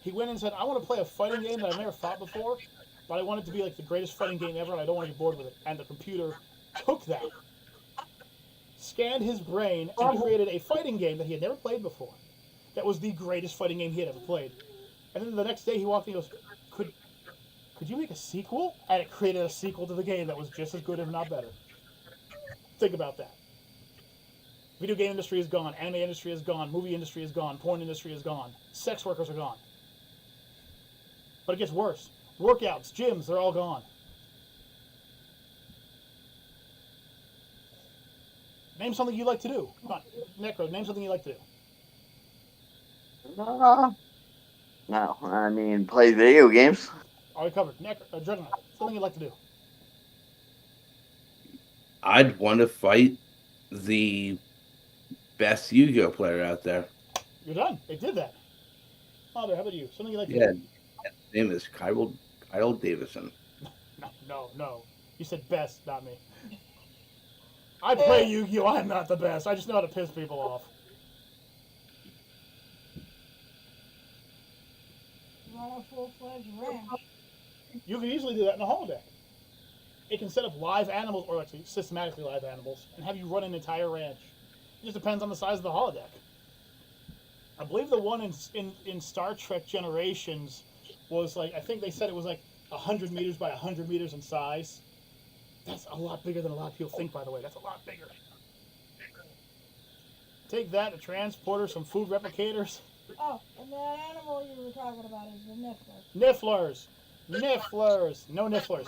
He went and said, I want to play a fighting game that I've never fought before, but I want it to be like the greatest fighting game ever, and I don't want to get bored with it. And the computer took that, scanned his brain, and created a fighting game that he had never played before. That was the greatest fighting game he had ever played. And then the next day he walked in and goes, could you make a sequel? And it created a sequel to the game that was just as good, if not better. Think about that. Video game industry is gone. Anime industry is gone. Movie industry is gone. Porn industry is gone. Sex workers are gone. But it gets worse. Workouts, gyms, they're all gone. Name something you like to do. Come on, Necro, name something you like to do. No, I mean, play video games. Already covered. Juggernaut, something you like to do. I'd want to fight the best Yu-Gi-Oh player out there. You're done. They did that. Father, how about you? Something you like to Yeah, do? his name is Kyle Davison. No. You said best, not me. I play Yu-Gi-Oh! I'm not the best. I just know how to piss people off. Run a full-fledged ranch. You can easily do that in a holodeck. It can set up live animals, or actually systematically live animals, and have you run an entire ranch. It just depends on the size of the holodeck. I believe the one in Star Trek Generations was like, I think they said it was like 100 meters by 100 meters in size. That's a lot bigger than a lot of people think, by the way. That's a lot bigger. Take that, a transporter, some food replicators. Oh, and that animal you were talking about is the niffler. Nifflers. No nifflers.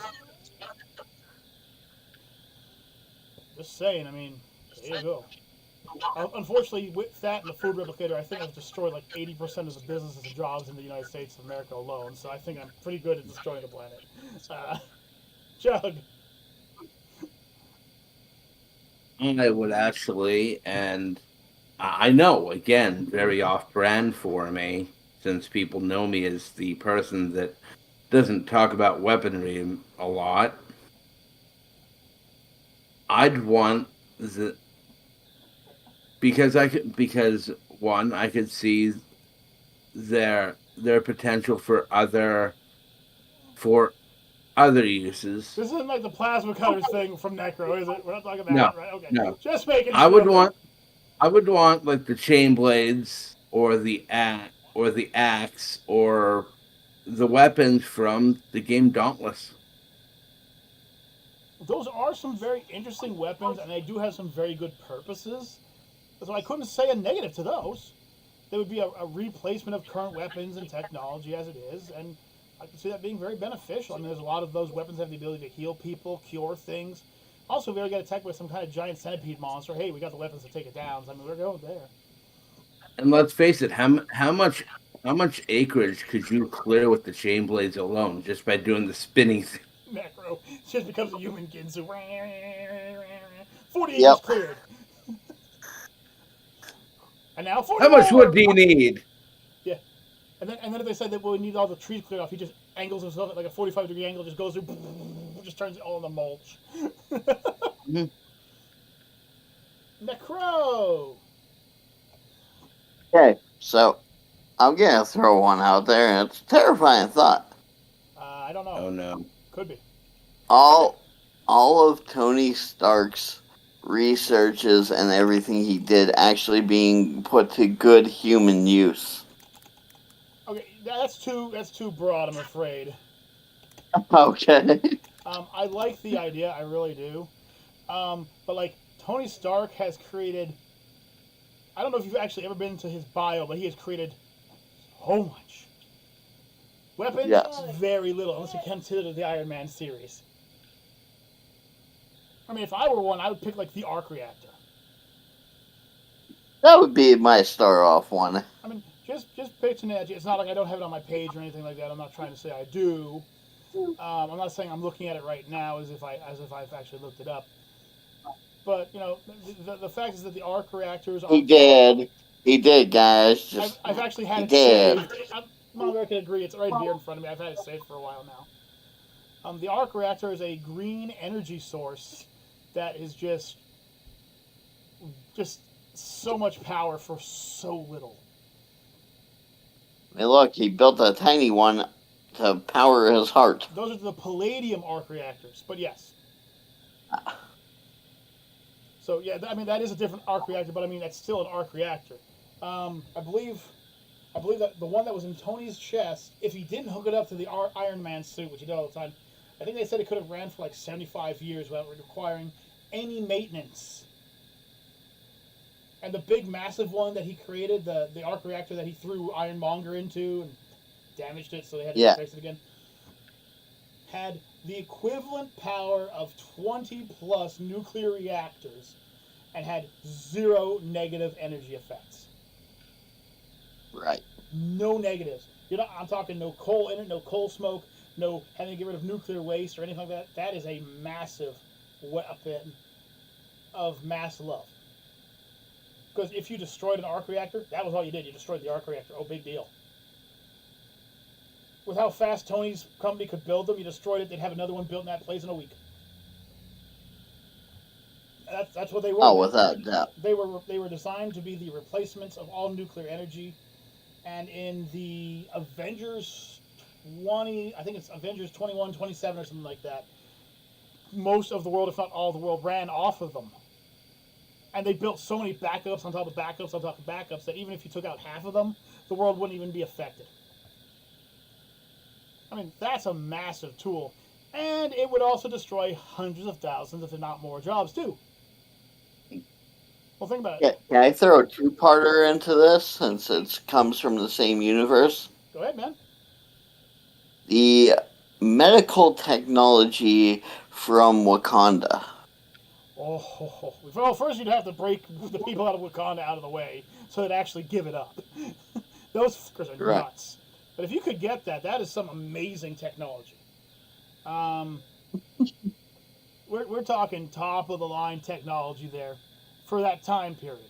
Just saying, I mean, there you go. Unfortunately, with that and the food replicator, I think I've destroyed like 80% of the businesses and jobs in the United States of America alone, so I think I'm pretty good at destroying the planet. Jug. I would actually, and I know, again, very off-brand for me, since people know me as the person that doesn't talk about weaponry a lot. I'd want because one, I could see their potential for other uses. This isn't like the plasma cutters thing from Necro, is it? We're not talking about No, it, right? Okay. no. Just making I would sure. want like the chain blades or the axe or the weapons from the game Dauntless. Those are some very interesting weapons, and they do have some very good purposes. So I couldn't say a negative to those. They would be a replacement of current weapons and technology as it is, and I can see that being very beneficial. I mean, there's a lot of those weapons that have the ability to heal people, cure things. Also, if we ever get attacked by some kind of giant centipede monster, hey, we got the weapons to take it down. So, I mean, we're going there. And let's face it, how much acreage could you clear with the chain blades alone just by doing the spinning thing? Necro just becomes a human Ginsu. 40 acres Yep. cleared. And now 40 How much more! wood do you need? Yeah. And then if they said that we need all the trees cleared off, he just angles himself at like a 45-degree angle, just goes through, just turns it all into mulch. Mhm. Necro! Okay, so I'm gonna throw one out there, and it's a terrifying thought. I don't know. Oh no. Could be. All of Tony Stark's researches and everything he did actually being put to good human use. Okay, that's too broad, I'm afraid. Okay. I like the idea, I really do. But like Tony Stark has created, I don't know if you've actually ever been to his bio, but he has created so much. Weapons, Yes. very little, unless you consider the Iron Man series. I mean, if I were one, I would pick like the arc reactor. That would be my start off one. I mean, just pitching it. It's not like I don't have it on my page or anything like that. I'm not trying to say I do. I'm not saying I'm looking at it right now as if I've actually looked it up. But you know, the fact is that the arc reactors are. He did, guys. Just I've actually had he it did. saved. I can agree. It's right here in front of me. I've had it saved for a while now. The arc reactor is a green energy source that is just so much power for so little. I mean, look, he built a tiny one to power his heart. Those are the palladium arc reactors, but yes. So yeah, I mean that is a different arc reactor, but I mean that's still an arc reactor. I believe that the one that was in Tony's chest, if he didn't hook it up to the Iron Man suit, which he did all the time, I think they said it could have ran for like 75 years without requiring any maintenance. And the big, massive one that he created, the arc reactor that he threw Ironmonger into and damaged it, so they had to fix it again, had the equivalent power of 20-plus nuclear reactors and had 0 negative energy effects. Right. No negatives. I'm talking no coal in it, no coal smoke, no having to get rid of nuclear waste or anything like that. That is a massive weapon of mass love. Because if you destroyed an arc reactor, that was all you did. You destroyed the arc reactor. Oh, big deal. With how fast Tony's company could build them, you destroyed it, they'd have another one built in that place in a week. That's what they were. Oh, without a doubt. They were designed to be the replacements of all nuclear energy. And in the Avengers 20, I think it's Avengers 21, 27 or something like that, most of the world, if not all of the world, ran off of them. And they built so many backups on top of backups on top of backups that even if you took out half of them, the world wouldn't even be affected. I mean, that's a massive tool. And it would also destroy hundreds of thousands, if not more, jobs, too. Well, think about it. Can I throw a two-parter into this, since it comes from the same universe? Go ahead, man. The medical technology from Wakanda. Oh, well, first you'd have to break the people out of Wakanda out of the way so they'd actually give it up. Those fuckers are nuts. But if you could get that, that is some amazing technology. We're talking top of the line technology there for that time period.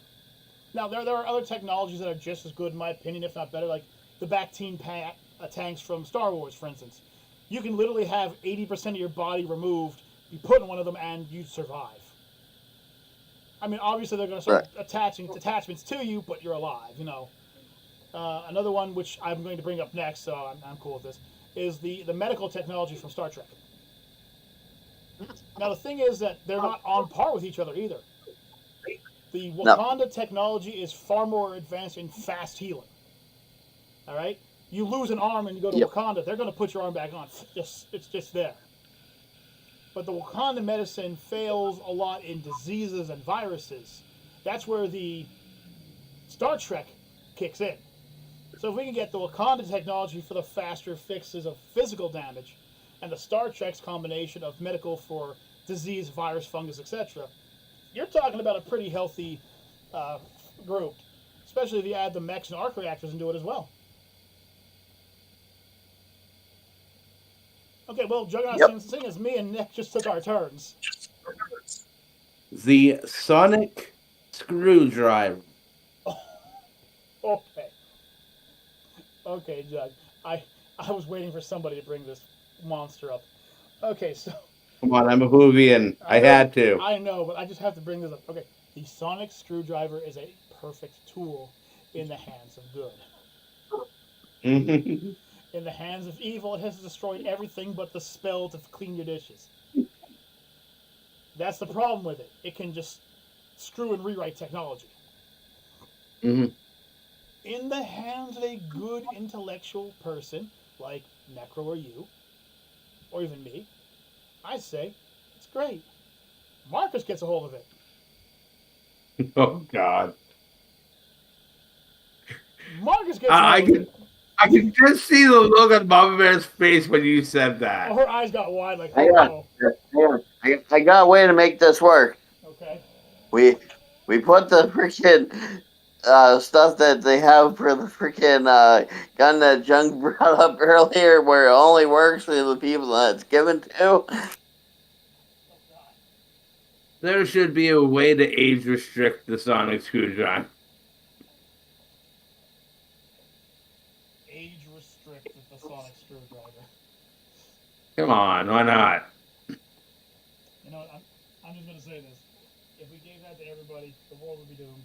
Now there are other technologies that are just as good in my opinion, if not better, like the Bactine tanks from Star Wars, for instance. You can literally have 80% of your body removed, you put in one of them, and you survive. I mean, obviously they're going to start attaching attachments to you, but you're alive, you know. Another one, which I'm going to bring up next, so I'm cool with this, is the medical technology from Star Trek. Now, the thing is that they're not on par with each other either. The Wakanda technology is far more advanced in fast healing. All right? You lose an arm and you go to Wakanda, they're going to put your arm back on. It's just there. But the Wakanda medicine fails a lot in diseases and viruses. That's where the Star Trek kicks in. So if we can get the Wakanda technology for the faster fixes of physical damage, and the Star Trek's combination of medical for disease, virus, fungus, etc. You're talking about a pretty healthy uh, group, especially if you add the mechs and arc reactors into it as well. Okay, well, Juggernaut Yep. seeing as me and Nick just took our turns. The sonic screwdriver. Okay. Okay, Jug. I was waiting for somebody to bring this monster up. Okay, so Come on, I'm a Whovian. I had to. I know, but I just have to bring this up. Okay, the sonic screwdriver is a perfect tool in the hands of good. In the hands of evil, it has destroyed everything but the spell to clean your dishes. That's the problem with it. It can just screw and rewrite technology. Mhm. In the hands of a good intellectual person like Necro or you, or even me, I say it's great. Marcus gets a hold of it. Oh God. Marcus gets a I hold of can it. I can just see the look on Mama Bear's face when you said that. Her eyes got wide like, Hang on. oh, I got a way to make this work. okay. We put the freaking stuff that they have for the freaking gun that Jung brought up earlier, where it only works for the people that it's given to. There should be a way to age restrict the sonic screwdriver. Age restricted the sonic screwdriver. Come on, why not? You know, I'm just gonna say this. If we gave that to everybody, the world would be doomed.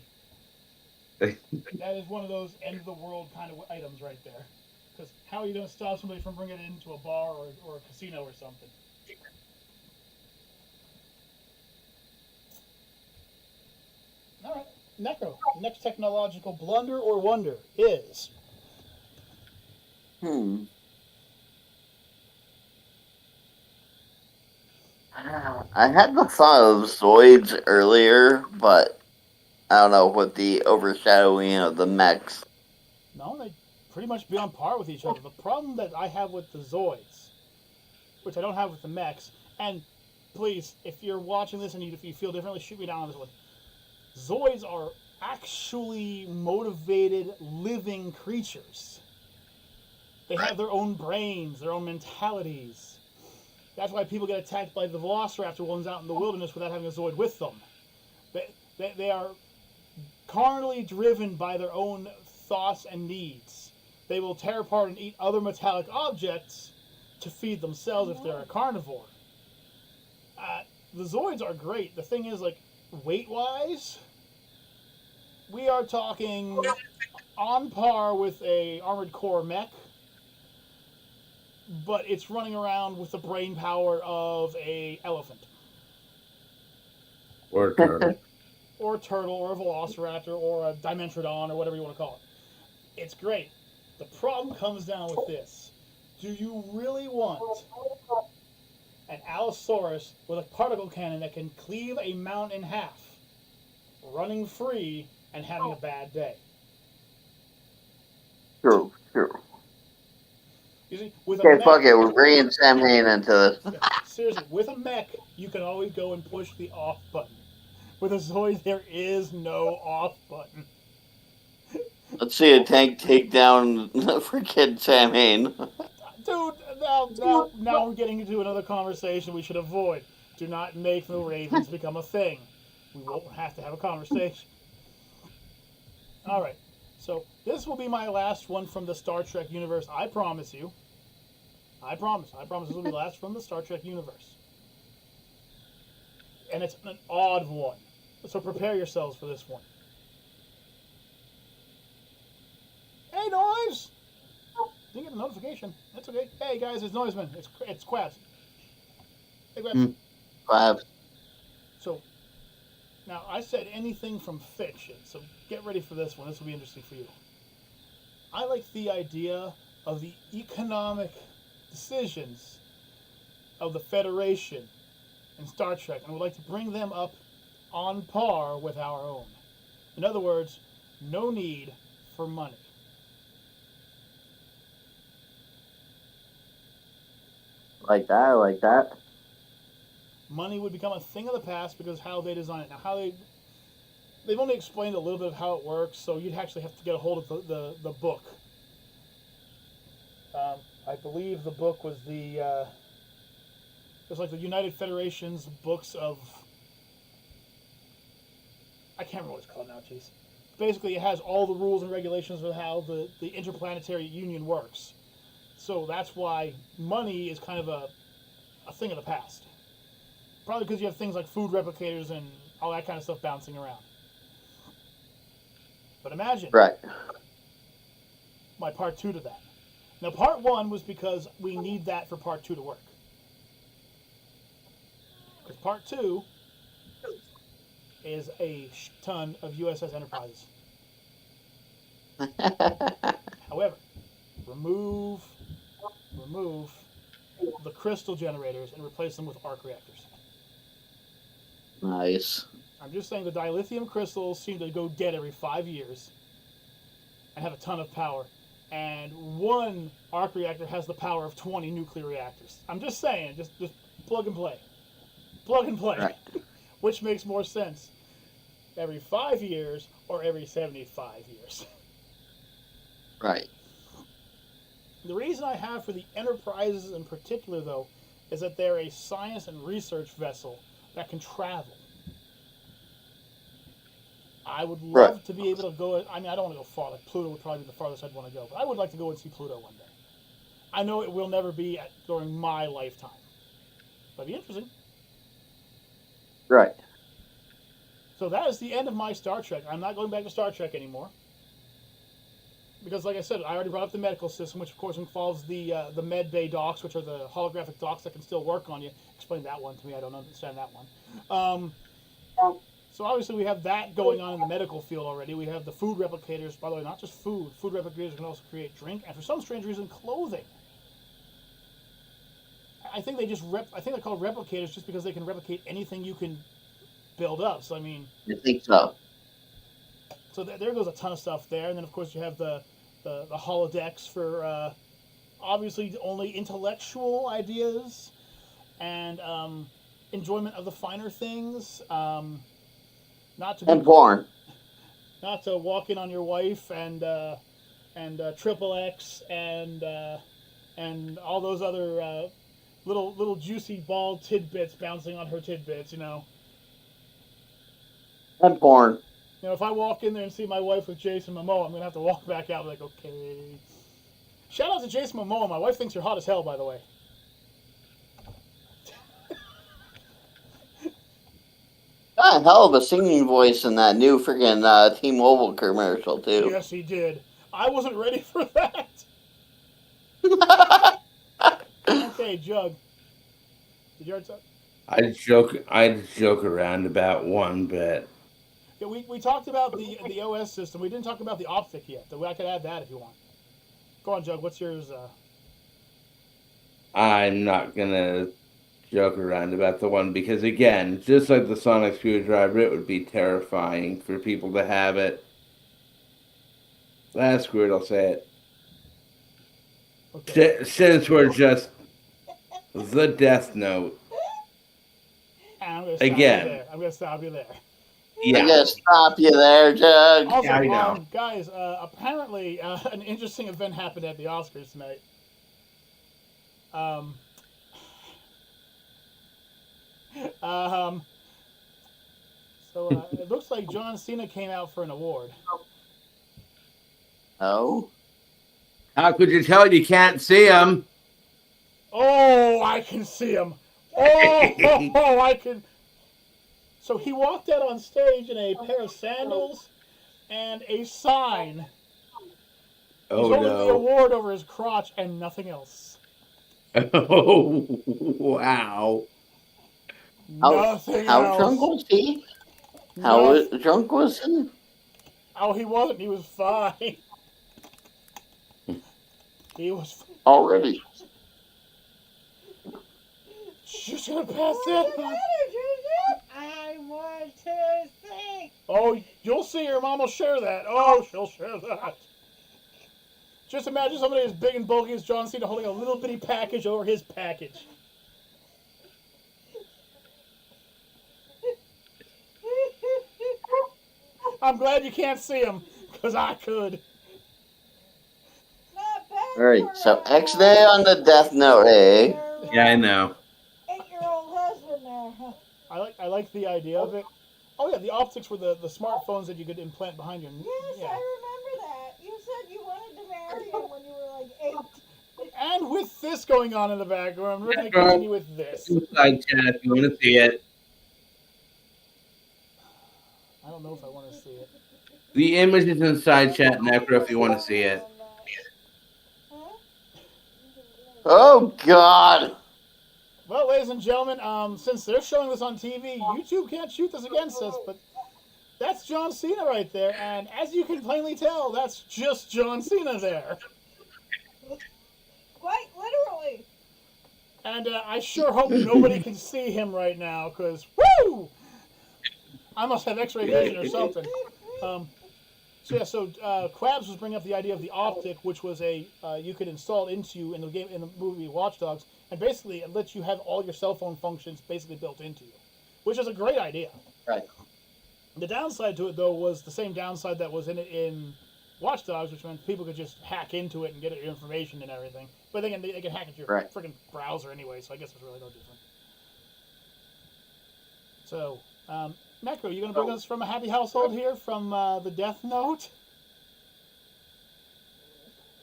That is one of those end of the world kind of items right there. Because how are you going to stop somebody from bringing it into a bar or a casino or something? All right, Necro. Next technological blunder or wonder is I had the thought of Zoids earlier, but I don't know, with the overshadowing of the mechs. no, they pretty much be on par with each other. The problem that I have with the Zoids, which I don't have with the mechs, and please, if you're watching this and if you feel differently, shoot me down on this one. Zoids are actually motivated living creatures. They have their own brains, their own mentalities. That's why people get attacked by the Velociraptor ones out in the wilderness without having a Zoid with them. They are carnally driven by their own thoughts and needs. They will tear apart and eat other metallic objects to feed themselves if they're a carnivore. The Zoids are great. The thing is, like, weight-wise, we are talking on par with a Armored Core mech, but it's running around with the brain power of a elephant. Or a turtle. Or a turtle, or a velociraptor, or a Dimetrodon, or whatever you want to call it. It's great. The problem comes down with this. Do you really want an Allosaurus with a particle cannon that can cleave a mountain in half, running free, and having a bad day? True. You see, with a Okay, mech, fuck it. We're bringing Sam Hain into this. seriously, with a mech, you can always go and push the off button. With a Zoid, there is no off button. Let's see a tank take down freaking Sam Hain. Dude, now we're getting into another conversation we should avoid. Do not make the Ravens become a thing. We won't have to have a conversation. Alright, so this will be my last one from the Star Trek universe. I promise you. I promise this will be the last from the Star Trek universe. And it's an odd one. So prepare yourselves for this one. Hey, Noise! Didn't get a notification. That's okay. Hey, guys, it's Noiseman. It's Quabs. Hey, Quabs. Five. So, now, I said anything from fiction, so get ready for this one. This will be interesting for you. I like the idea of the economic decisions of the Federation in Star Trek, and would like to bring them up on par with our own. In other words, no need for money. I like that. money would become a thing of the past because how they design it. Now, they've only explained a little bit of how it works, so you'd actually have to get a hold of the book. I believe the book was it was like the United Federation's books of, I can't remember what it's called now, jeez. Basically, it has all the rules and regulations of how the Interplanetary Union works. So that's why money is kind of a thing of the past. Probably because you have things like food replicators and all that kind of stuff bouncing around. But imagine Right. my part 2 to that. Now, part 1 was because we need that for part 2 to work. Because part 2 is a ton of USS Enterprises. However, remove the crystal generators and replace them with arc reactors. Nice. I'm just saying the dilithium crystals seem to go dead every 5 years and have a ton of power. And one arc reactor has the power of 20 nuclear reactors. I'm just saying, just plug and play. Plug and play. Right. Which makes more sense? Every 5 years or every 75 years? Right. The reason I have for the Enterprises in particular, though, is that they're a science and research vessel that can travel. I would love to be able to go. I mean, I don't want to go far. Like Pluto would probably be the farthest I'd want to go. But I would like to go and see Pluto one day. I know it will never be during my lifetime. But it'd be interesting. Right. So that is the end of my Star Trek. I'm not going back to Star Trek anymore. Because, like I said, I already brought up the medical system, which, of course, involves the med bay docks, which are the holographic docks that can still work on you. Explain that one to me. I don't understand that one. So obviously we have that going on in the medical field already. We have the food replicators. By the way, not just food. Food replicators can also create drink, and for some strange reason, clothing. I think they I think they're called replicators just because they can replicate anything you can build up. So I mean, I think so. So there goes a ton of stuff there, and then of course you have the holodecks for obviously only intellectual ideas and enjoyment of the finer things. Not to be, And porn. not to walk in on your wife and triple X and all those other little juicy ball tidbits bouncing on her tidbits. You know. And porn. You know, if I walk in there and see my wife with Jason Momoa, I'm gonna have to walk back out like, okay. Shout out to Jason Momoa. My wife thinks you're hot as hell, by the way. Got a hell of a singing voice in that new freaking T-Mobile commercial too. Yes, he did. I wasn't ready for that. Okay, Jug. Did you already talk? I'd joke around about one bit. Yeah, we talked about the OS system. We didn't talk about the optic yet. I could add that if you want. Go on, Jug. What's yours? I'm not gonna joke around about the one because again, just like the sonic screwdriver, it would be terrifying for people to have it. Screw it, I'll say it. Okay. Since we're just the Death Note. And I'm gonna stop you there. Yeah. I'm gonna stop you there, Jug. Also, Yeah, I know. guys, apparently an interesting event happened at the Oscars tonight. So it looks like John Cena came out for an award. Oh? How could you tell you can't see him? Oh, I can see him. Oh, I can. So he walked out on stage in a pair of sandals and a sign. Oh He's holding the no. award over his crotch and nothing else. Oh wow. Nothing How else. drunk was he? How drunk was he? Oh, he wasn't. He was fine. He was. Already. She's gonna pass it. I want to sing. Oh, you'll see her mom will share that. Oh, she'll share that. Just imagine somebody as big and bulky as John Cena holding a little bitty package over his package. I'm glad you can't see him, because I could. Not bad. Alright, for, so X-Day on the Death Note, eh? your, Yeah, I know. 8-year-old husband there. Huh? I like the idea of it. Oh yeah, the optics were the smartphones that you could implant behind your. Yes, Yeah. I remember that. You said you wanted to marry him when you were like 8. And with this going on in the background, we're going to Necro, continue with this. inside chat if you want to see it. I don't know if I want to see it. The image is inside chat, Necro, if you want to see it. Huh? Oh, God. Well, ladies and gentlemen, since they're showing this on TV, YouTube can't shoot this against us, but that's John Cena right there, and as you can plainly tell, that's just John Cena there. Quite literally. And I sure hope nobody can see him right now, because, woo! I must have x-ray vision or something. So Quabs was bringing up the idea of the optic, which was you could install into in the movie Watch Dogs, and basically it lets you have all your cell phone functions basically built into you, which is a great idea. Right. The downside to it, though, was the same downside that was in it in Watch Dogs, which meant people could just hack into it and get your information and everything. But they can hack into your Right. freaking browser anyway, so I guess it's really no different. So, Macro, you going to bring us from a happy household here from the Death Note?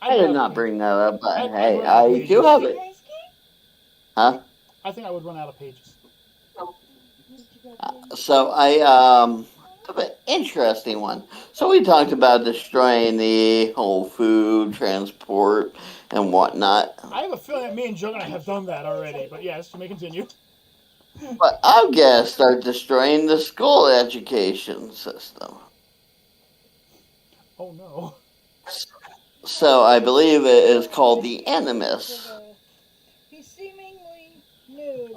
I did not bring that up, but I'd hey, run out of I do pages. have it. Ice cream? Huh? I think I would run out of pages. So I have an interesting one. So we talked about destroying the whole food transport and whatnot, I have a feeling that me and Juggernaut have done that already, but yes, you may continue. but I'm gonna start destroying the school education system. Oh no. So I believe it is called the Animus. He's seemingly nude.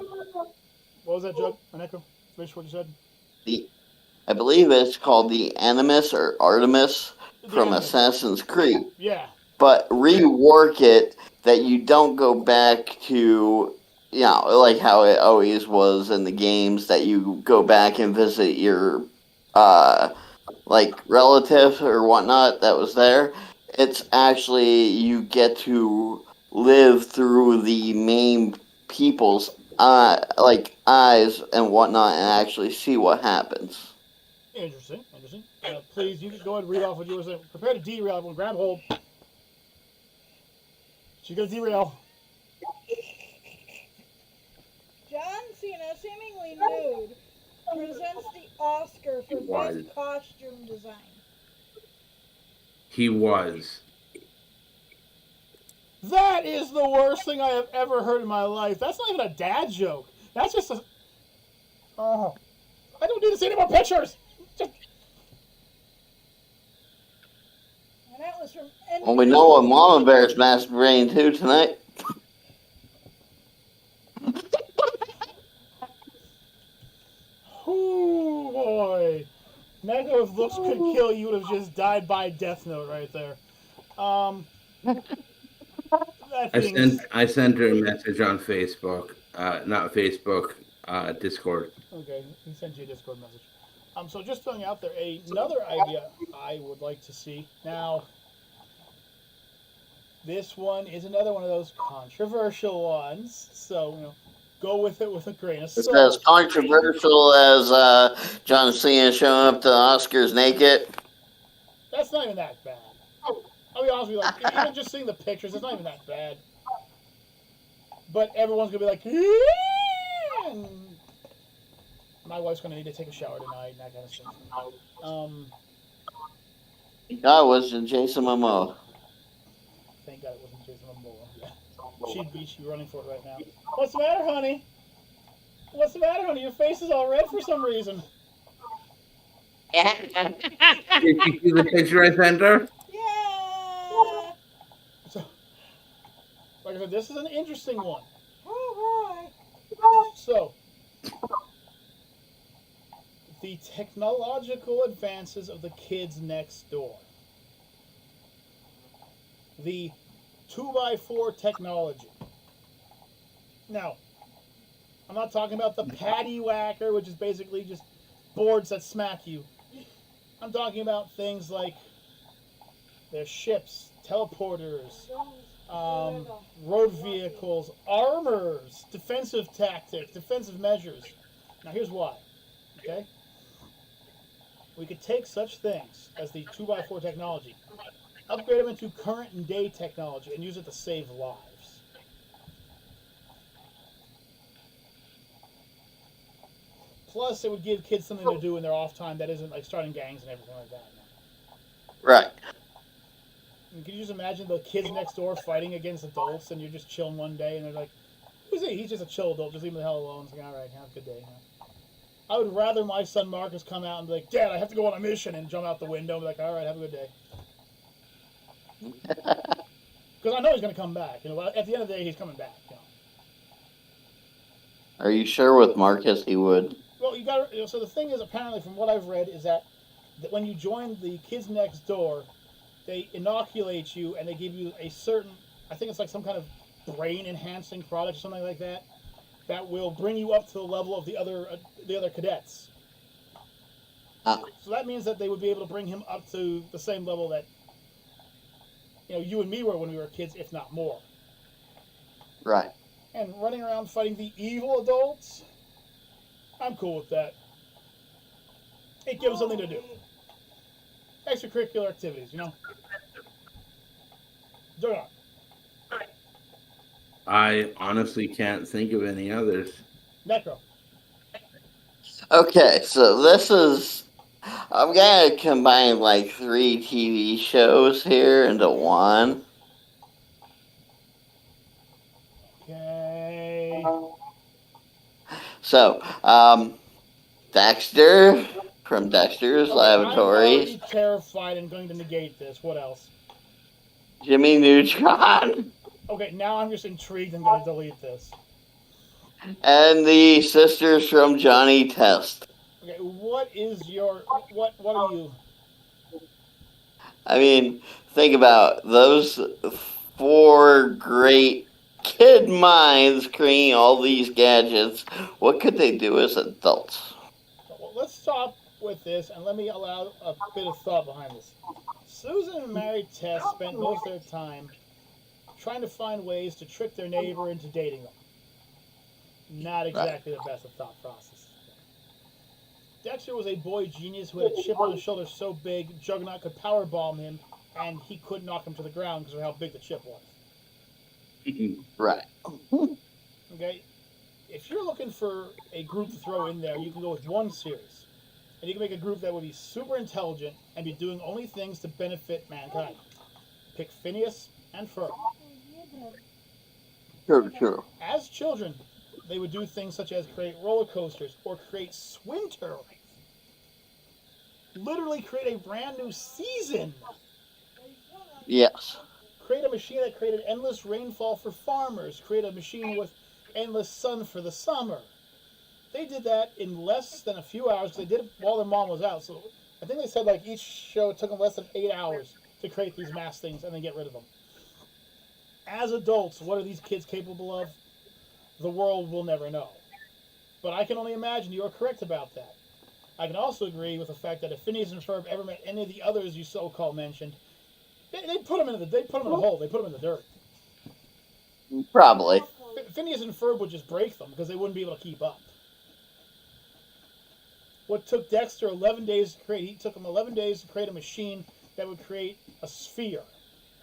What was that, Jug? An echo? Finish what you said? I believe it's called the Animus or Artemis from Animus. Assassin's Creed. Yeah. But rework it that you don't go back to, like how it always was in the games, that you go back and visit your, like, relative or whatnot that was there. It's actually, you get to live through the main people's, eyes and whatnot and actually see what happens. Interesting. Please, you can go ahead and read off what you were saying. Prepare to derail. Everyone, grab hold. She's going to derail. John Cena, seemingly nude, presents the Oscar for was. best costume design. He was. That is the worst thing I have ever heard in my life. That's not even a dad joke. That's just a... Oh. I don't need to see any more pictures. Just... And that was from... Well, we know what Mama Bear's masturbating to tonight. Oh, boy. Neko, if looks could kill, you would have just died by Death Note right there. That thing I sent her a message on Facebook. Not Facebook, Discord. Okay, he sent you a Discord message. So just throwing out there another idea I would like to see. Now, this one is another one of those controversial ones, so go with it with a grain of It's salt. as controversial as John Cena showing up to the Oscars naked. That's not even that bad. I'll be honest with you, like, even just seeing the pictures, it's not even that bad. But everyone's gonna be like, yeah! And my wife's gonna need to take a shower tonight and that kind of stuff. That was Jason Momoa. Thank God it wasn't Jason Momoa. Yeah. She'd be running for it right now. What's the matter, honey? What's the matter, honey? Your face is all red for some reason. Did you see the picture I sent her? Yeah! So, like I said, this is an interesting one. Oh, So, the technological advances of the kids next door. The 2x4 technology. Now, I'm not talking about the patty whacker, which is basically just boards that smack you. I'm talking about things like their ships, teleporters, road vehicles, armors, defensive tactics, defensive measures. Now here's why. Okay? We could take such things as the 2x4 technology, upgrade them into current and day technology, and use it to save lives. Plus, it would give kids something to do in their off time that isn't like starting gangs and everything like that. Right. And can you just imagine the kids next door fighting against adults, and you're just chilling one day, and they're like, "Who's he? He's just a chill adult. Just leave him the hell alone." It's like, all right, have a good day. I would rather my son Marcus come out and be like, "Dad, I have to go on a mission," and jump out the window and be like, "All right, have a good day." Because I know he's going to come back. You know, at the end of the day, he's coming back. You know. Are you sure with Marcus he would? Well, you got. So the thing is, apparently, from what I've read, is that when you join the kids next door, they inoculate you and they give you a certain. I think it's like some kind of brain enhancing product or something like that. That will bring you up to the level of the other cadets. So that means that they would be able to bring him up to the same level that you and me were when we were kids, if not more. Right. And running around fighting the evil adults, I'm cool with that. It gives them something to do. Extracurricular activities, Juggernaut. I honestly can't think of any others. Necro. Okay, so this is. I'm gonna combine like 3 TV shows here into one. Okay. So, Dexter from Dexter's I'm Laboratories, already terrified and going to negate this. What else? Jimmy Neutron, Okay, now I'm just intrigued and going to delete this. and the sisters from Johnny Test. Okay, what is your what are you? I mean, think about those 4 great kid minds creating all these gadgets. What could they do as adults? Well, let's stop with this and let me allow a bit of thought behind this. Susan and Mary Tess spent most of their time trying to find ways to trick their neighbor into dating them. Not exactly the best of thought process. Dexter was a boy genius who had a chip on his shoulder so big Juggernaut could powerbomb him and he couldn't knock him to the ground because of how big the chip was. Right. Okay? If you're looking for a group to throw in there, you can go with one series. And you can make a group that would be super intelligent and be doing only things to benefit mankind. Pick Phineas and Ferb. True. As children, they would do things such as create roller coasters or create swing turbines. Literally create a brand new season. Yes. Create a machine that created endless rainfall for farmers. Create a machine with endless sun for the summer. They did that in less than a few hours because they did it while their mom was out. So I think they said like each show took them less than 8 hours to create these mass things and then get rid of them. As adults, what are these kids capable of? The world will never know. But I can only imagine you are correct about that. I can also agree with the fact that if Phineas and Ferb ever met any of the others you so-called mentioned, they put them in a hole. They put them in the dirt. Probably. Phineas and Ferb would just break them because they wouldn't be able to keep up. What took Dexter 11 days to create, he took him 11 days to create a machine that would create a sphere,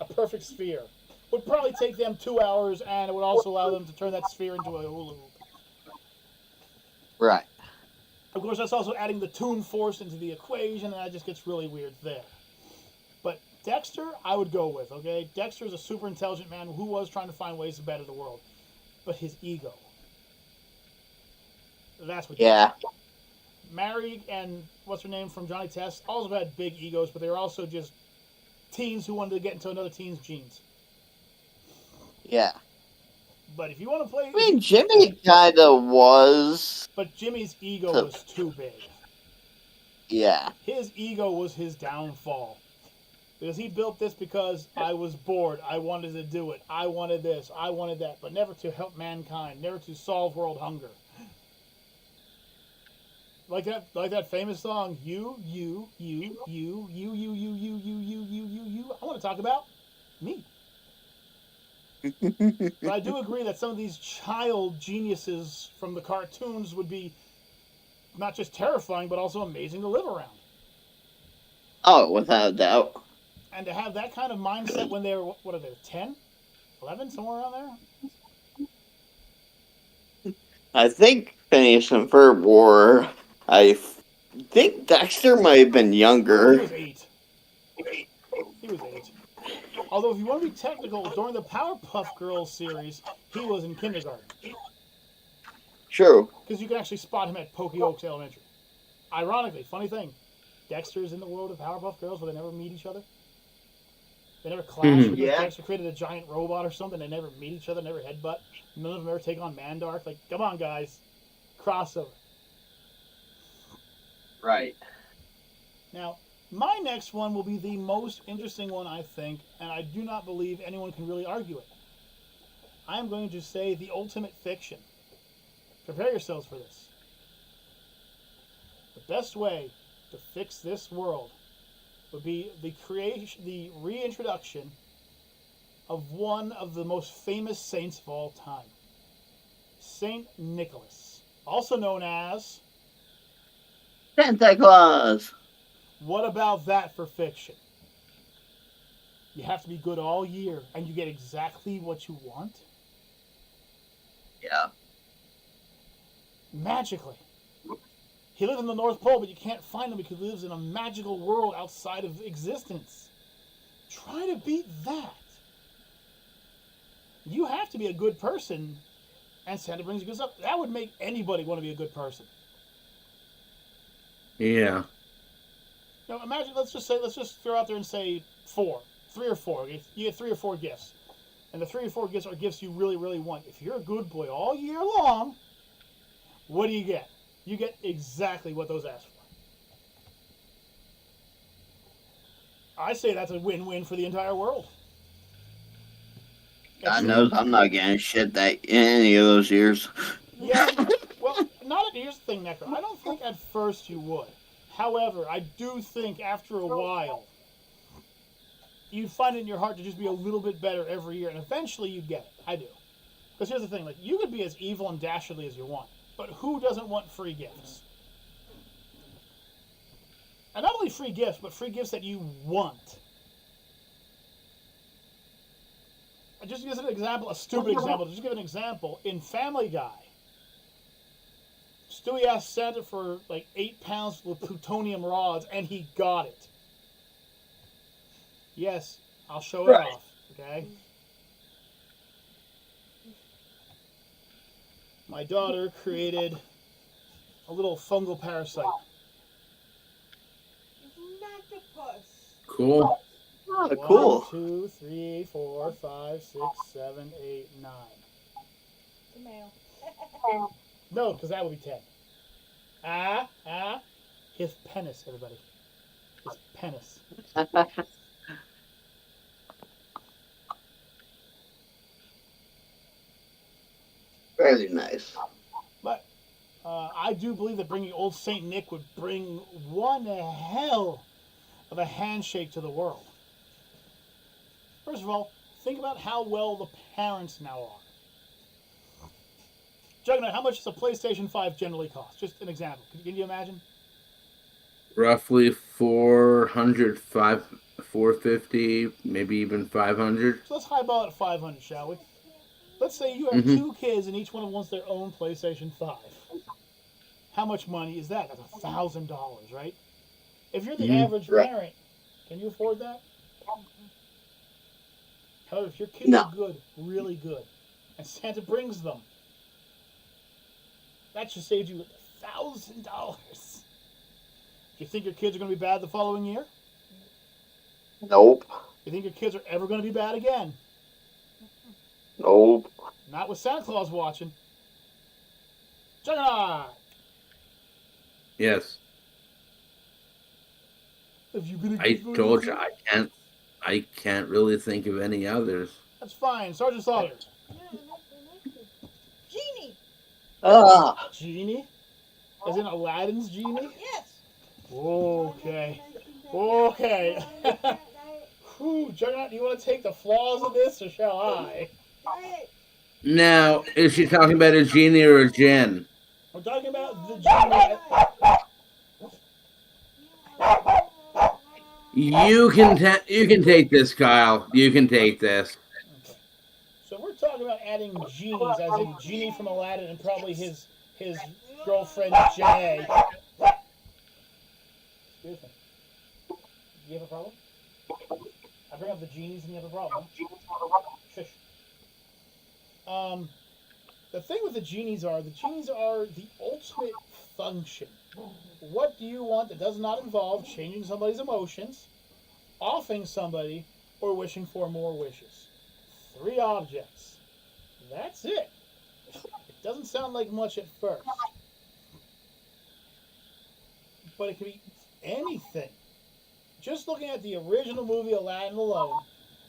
a perfect sphere. Would probably take them 2 hours, and it would also allow them to turn that sphere into a hula hoop. Right. Of course, that's also adding the Toon Force into the equation, and that just gets really weird there. But Dexter, I would go with, okay? Dexter is a super intelligent man who was trying to find ways to better the world. But his ego. That's what. Yeah. Mary and what's her name from Johnny Test also had big egos, but they were also just teens who wanted to get into another teen's genes. Yeah. But if you want to play... I mean, Jimmy kind of was... But Jimmy's ego was too big. Yeah. His ego was his downfall. Because he built this because I was bored. I wanted to do it. I wanted this. I wanted that. But never to help mankind. Never to solve world hunger. like that famous song, you. I want to talk about me. But I do agree that some of these child geniuses from the cartoons would be not just terrifying, but also amazing to live around. Oh, without a doubt. And to have that kind of mindset when they're, what are they, 10? 11, somewhere around there? I think Phineas and Ferb were. Think Dexter might have been He younger. was 8. He was 8. Although, if you want to be technical, during the Powerpuff Girls series, he was in kindergarten. True. Because you can actually spot him at Pokey Oaks Elementary. Ironically, funny thing, Dexter's in the world of Powerpuff Girls where they never meet each other. They never clash because Yeah. Dexter created a giant robot or something. They never meet each other, never headbutt. None of them ever take on Mandark. Like, come on, guys. Crossover. Right. Now, my next one will be the most interesting one, I think, and I do not believe anyone can really argue it. I am going to say the ultimate fiction. Prepare yourselves for this. The best way to fix this world would be the reintroduction of one of the most famous saints of all time, Saint Nicholas, also known as. Santa Claus. What about that for fiction? You have to be good all year, and you get exactly what you want? Yeah. Magically. He lives in the North Pole, but you can't find him because he lives in a magical world outside of existence. Try to beat that. You have to be a good person, and Santa brings you good stuff. That would make anybody want to be a good person. Yeah. Now imagine, let's just throw out there and say 4, 3 or 4. You get 3 or 4 gifts, and the 3 or 4 gifts are gifts you really, really want. If you're a good boy all year long, what do you get? You get exactly what those ask for. I say that's a win-win for the entire world. God knows I'm not getting shit that any of those years. Yeah. Well, here's the thing, Necro. I don't think at first you would. However, I do think after a while, you'd find it in your heart to just be a little bit better every year, and eventually you'd get it. I do. Because here's the thing, like, you could be as evil and dastardly as you want, but who doesn't want free gifts? And not only free gifts, but free gifts that you want. Just to give an example, a stupid example, just to give an example, in Family Guy, Stewie asked Santa for like 8 pounds of plutonium rods, and he got it. Yes, I'll show it off, okay? My daughter created a little fungal parasite. It's not the puss. Cool. Oh, cool. 1, 2, 3, 4, 5, 6, 7, 8, 9. It's a male. No, because that would be 10. His penis, everybody. His penis. Very nice. But I do believe that bringing old Saint Nick would bring one hell of a handshake to the world. First of all, think about how well the parents now are. Juggernaut, how much does a PlayStation 5 generally cost? Just an example. Can you imagine? Roughly 450, maybe even 500. So let's highball it at 500, shall we? Let's say you have 2 kids and each one of them wants their own PlayStation 5. How much money is that? That's $1,000, right? If you're the average parent, can you afford that? However, if your kids are good, really good, and Santa brings them, that should save you $1,000. Do you think your kids are going to be bad the following year? Nope. You think your kids are ever going to be bad again? Nope. Not with Santa Claus watching. Juggernaut! Yes. Have you been a I good told boy? you I can't really think of any others. That's fine. Sergeant Slaughter. No, that's the next one. Genie! Ah. Genie? As in Aladdin's genie? Yes. Okay. Okay. Whew, Juggernaut, do you want to take the flaws of this, or shall I? Now, is she talking about a genie or a djinn? We're talking about the genie. You can take this, Kyle. You can take this. Okay. So we're talking about adding genies, as in Genie from Aladdin and probably his girlfriend Janae. Excuse me. Do you have a problem? I bring up the genies and you have a problem. Shush. The thing with the genies are the ultimate function. What do you want that does not involve changing somebody's emotions, offing somebody, or wishing for more wishes? 3 objects. That's it. It doesn't sound like much at first, but it can be anything. Just looking at the original movie Aladdin alone,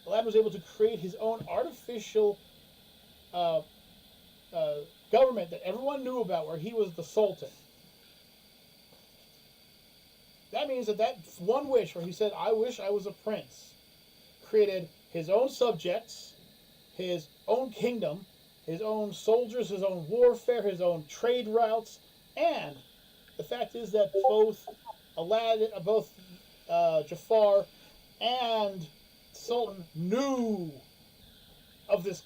Aladdin was able to create his own artificial uh, government that everyone knew about, where he was the Sultan. That means that one wish where he said, "I wish I was a prince," created his own subjects, his own kingdom, his own soldiers, his own warfare, his own trade routes, and the fact is that both Jafar and Sultan knew of this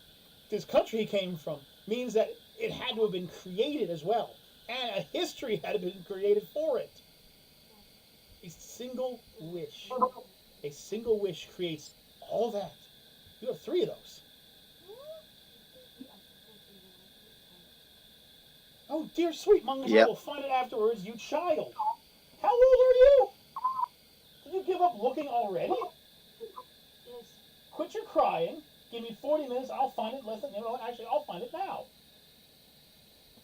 country he came from. Means that it had to have been created as well, and a history had been created for it. A single wish creates all that. You have 3 of those. Oh, dear sweet mongoose, I will find it afterwards, you child. How old are you? Did you give up looking already? Yes. Quit your crying. Give me 40 minutes. I'll find it. Actually, I'll find it now.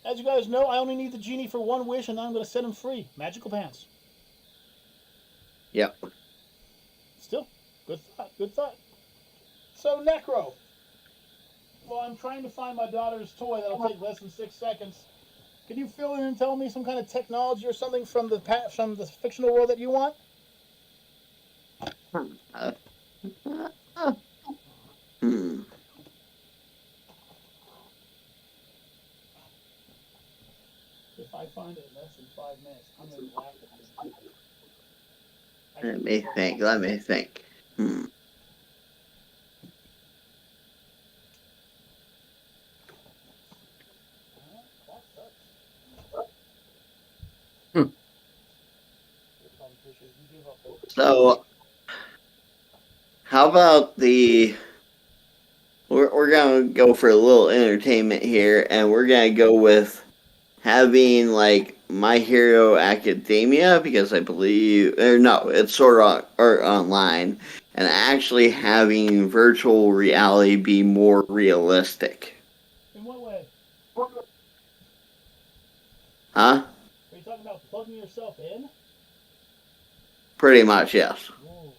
As you guys know, I only need the genie for 1 wish, and then I'm going to set him free. Magical pants. Yep. Still, good thought. Good thought. So, Necro. Well, I'm trying to find my daughter's toy that'll take less than 6 seconds. Can you fill in and tell me some kind of technology or something from the fictional world that you want? If I find it in less than 5 minutes, I'm going to laugh at this. Let me think. So, how about we're gonna go for a little entertainment here, and we're gonna go with having like My Hero Academia, because I believe, or no, it's sort of or online, and actually having virtual reality be more realistic. In what way? Huh? Are you talking about plugging yourself in? Pretty much, yes. Whoa.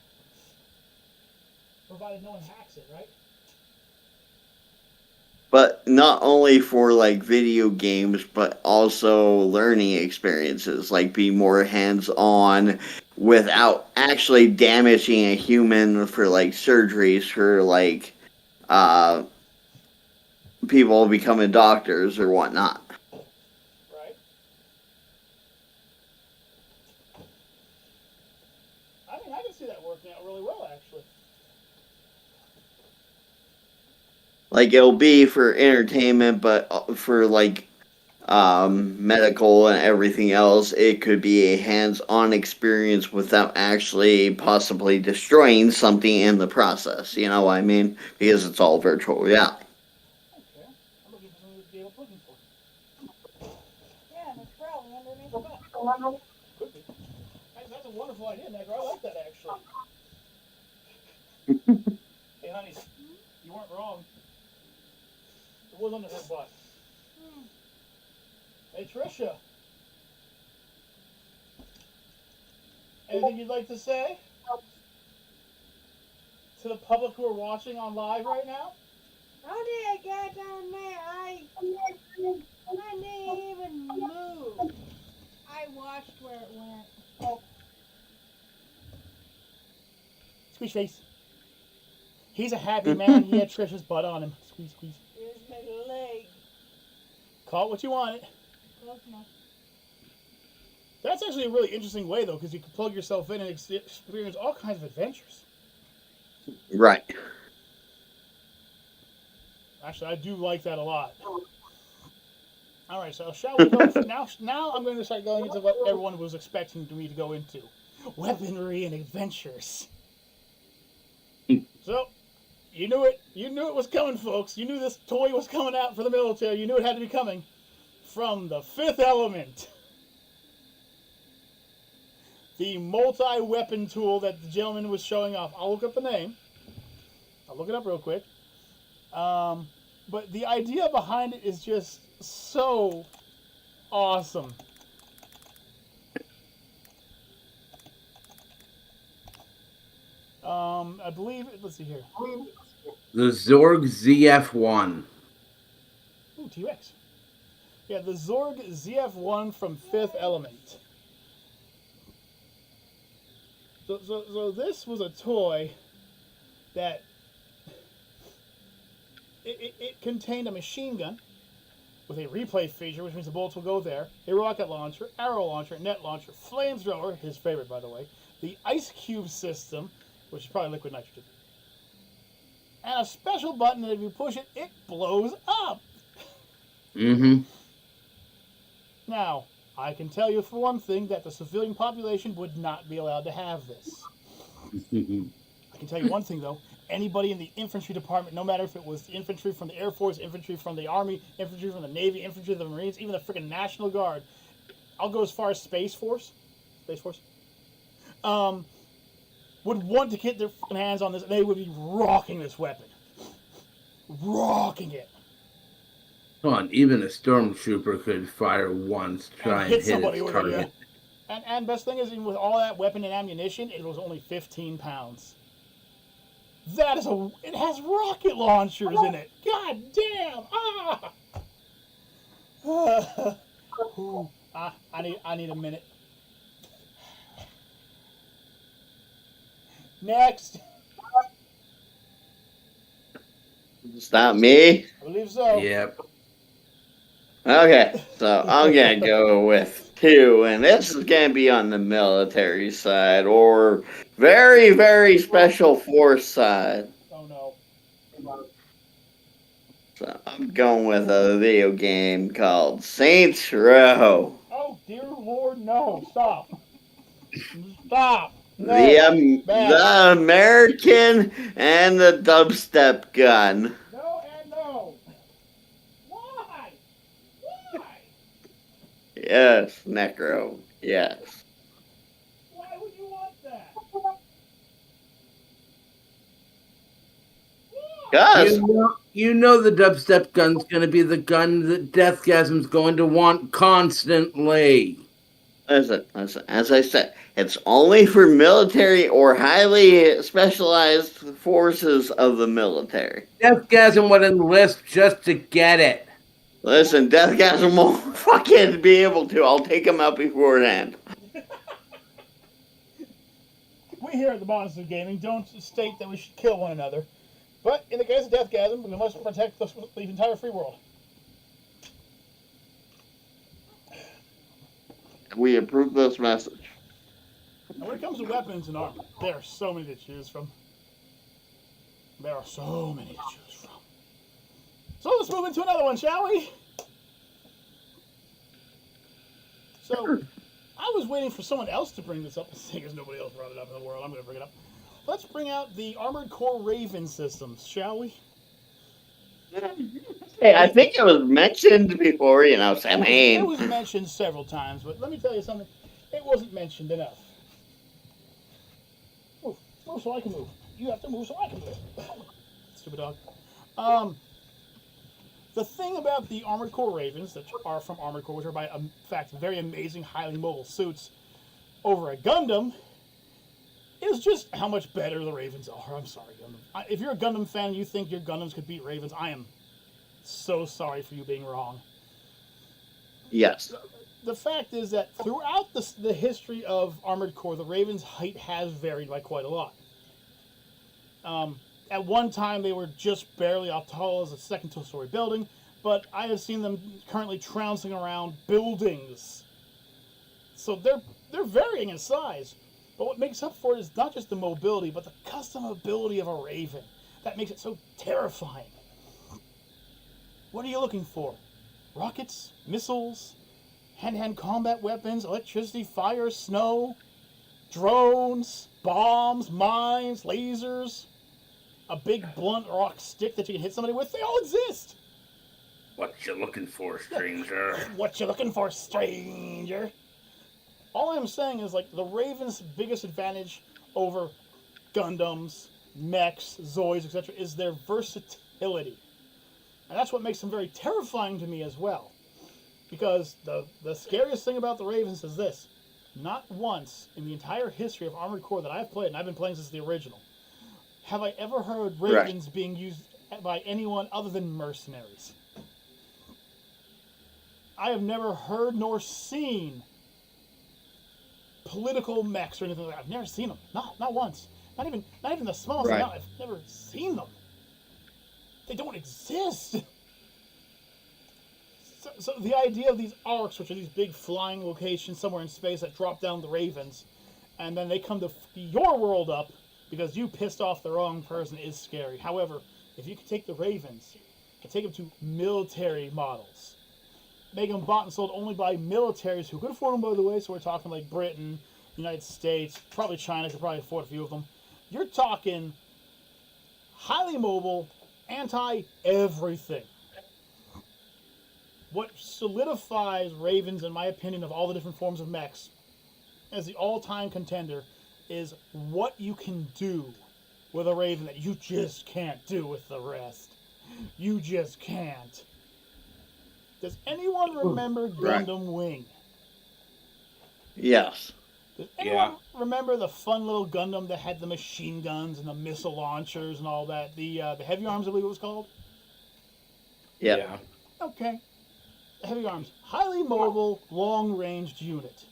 Provided no one hacks it, right? But not only for like video games, but also learning experiences, like be more hands-on without actually damaging a human for like surgeries for like people becoming doctors or whatnot. Right. I mean, I can see that working out really well, actually. Like it'll be for entertainment, but for like medical and everything else, it could be a hands-on experience without actually possibly destroying something in the process. You know what I mean? Because it's all virtual reality. Okay. I'm looking for something that Gabe's looking for. Yeah, and it's probably underneath the bed. Could be. That's a wonderful idea, Negro. I like that, actually. Hey, honey, you weren't wrong. It was under her butt. Hey, Trisha. Anything you'd like to say to the public who are watching on live right now? How did I get down there? I didn't even move. watched where it went. Squeeze face. He's a happy man. He had Trisha's butt on him. Squeeze, squeeze. Here's my leg. Call it what you want it. Close enough. That's actually a really interesting way, though, because you can plug yourself in and experience all kinds of adventures. Right. Actually, I do like that a lot. All right, so shall we go? Now I'm going to start going into what everyone was expecting me to go into. Weaponry and adventures. So, you knew it. You knew it was coming, folks. You knew this toy was coming out for the military. You knew it had to be coming from the Fifth Element. The multi-weapon tool that the gentleman was showing off. I'll look up the name. I'll look it up real quick. But the idea behind it is just so awesome. I believe, let's see here. The Zorg ZF1. Ooh, T-Rex. Yeah, the Zorg ZF1 from Fifth Element. So this was a toy that it contained a machine gun with a replay feature, which means the bullets will go there, a rocket launcher, arrow launcher, net launcher, flamethrower, his favorite by the way, the ice cube system, which is probably liquid nitrogen, and a special button that if you push it, it blows up. Mm-hmm. Now, I can tell you for one thing that the civilian population would not be allowed to have this. I can tell you one thing though, anybody in the infantry department, no matter if it was infantry from the Air Force, infantry from the Army, infantry from the Navy, infantry from the Marines, even the freaking National Guard, I'll go as far as Space Force, would want to get their hands on this, and they would be rocking this weapon. Rocking it. Come on, even a stormtrooper could fire once, try and hit somebody its with it, target. yeah. And best thing is, even with all that weapon and ammunition, it was only 15 pounds. That is it has rocket launchers in it. God damn! I need a minute. Next. It's not me. I believe so. Yep. Okay, so I'm gonna go with two, and this is gonna be on the military side or very, very special force side. Oh no. So I'm going with a video game called Saints Row. Oh dear Lord, no! Stop! Stop! No. The American and the dubstep gun. No and no. Why? Why? Yes, Necro. Yes. Why would you want that? Cause You know the dubstep gun's going to be the gun that Deathgasm's going to want constantly. listen, as I said, it's only for military or highly specialized forces of the military. Deathgasm would enlist just to get it. Listen, Deathgasm won't fucking be able to. I'll take him out beforehand. We here at the Monster Gaming don't state that we should kill one another, but in the case of Deathgasm, we must protect the entire free world. We approve this message. And when it comes to weapons and armor, there are so many to choose from. There are so many to choose from. So let's move into another one, shall we? So, I was waiting for someone else to bring this up, seeing as nobody else brought it up in the world. I'm going to bring it up. Let's bring out the Armored Core Raven systems, shall we? Hey, I think it was mentioned before, you know, It was mentioned several times, but let me tell you something. It wasn't mentioned enough. Move so I can move. You have to move so I can move. Stupid dog. The thing about the Armored Core Ravens, that are from Armored Core, which are by fact very amazing, highly mobile suits, over a Gundam, is just how much better the Ravens are. I'm sorry, Gundam. If you're a Gundam fan and you think your Gundams could beat Ravens, I am so sorry for you being wrong. Yes. the fact is that throughout the history of Armored Core, the Ravens' height has varied by quite a lot. At one time, they were just barely as tall as a second two-story building, but I have seen them currently trouncing around buildings. So they're varying in size. But what makes up for it is not just the mobility, but the customability of a Raven. That makes it so terrifying. What are you looking for? Rockets? Missiles? Hand-to-hand combat weapons? Electricity? Fire? Snow? Drones? Bombs? Mines? Lasers? A big blunt rock stick that you can hit somebody with? They all exist! What you looking for, stranger? What you looking for, stranger? All I'm saying is, like, the Raven's biggest advantage over Gundams, mechs, Zoids, etc., is their versatility. And that's what makes them very terrifying to me as well. Because the scariest thing about the Ravens is this. Not once in the entire history of Armored Core that I've played, and I've been playing since the original, have I ever heard Ravens being used by anyone other than mercenaries. I have never heard nor seen political mechs or anything like that. I've never seen them. Not once. Not even the smallest amount. I've never seen them. They don't exist. So the idea of these arcs, which are these big flying locations somewhere in space that drop down the Ravens, and then they come to your world up because you pissed off the wrong person, is scary. However, if you could take the Ravens and take them to military models, make them bought and sold only by militaries who could afford them, by the way, so we're talking like Britain, United States, probably China could probably afford a few of them. You're talking highly mobile, anti-everything. What solidifies Ravens, in my opinion, of all the different forms of mechs, as the all-time contender, is what you can do with a Raven that you just can't do with the rest. You just can't. Does anyone remember Gundam Wing? Yes. Does anyone remember the fun little Gundam that had the machine guns and the missile launchers and all that? The Heavy Arms, I believe it was called? Yep. Yeah. Okay. Heavy Arms. Highly mobile, long-ranged unit.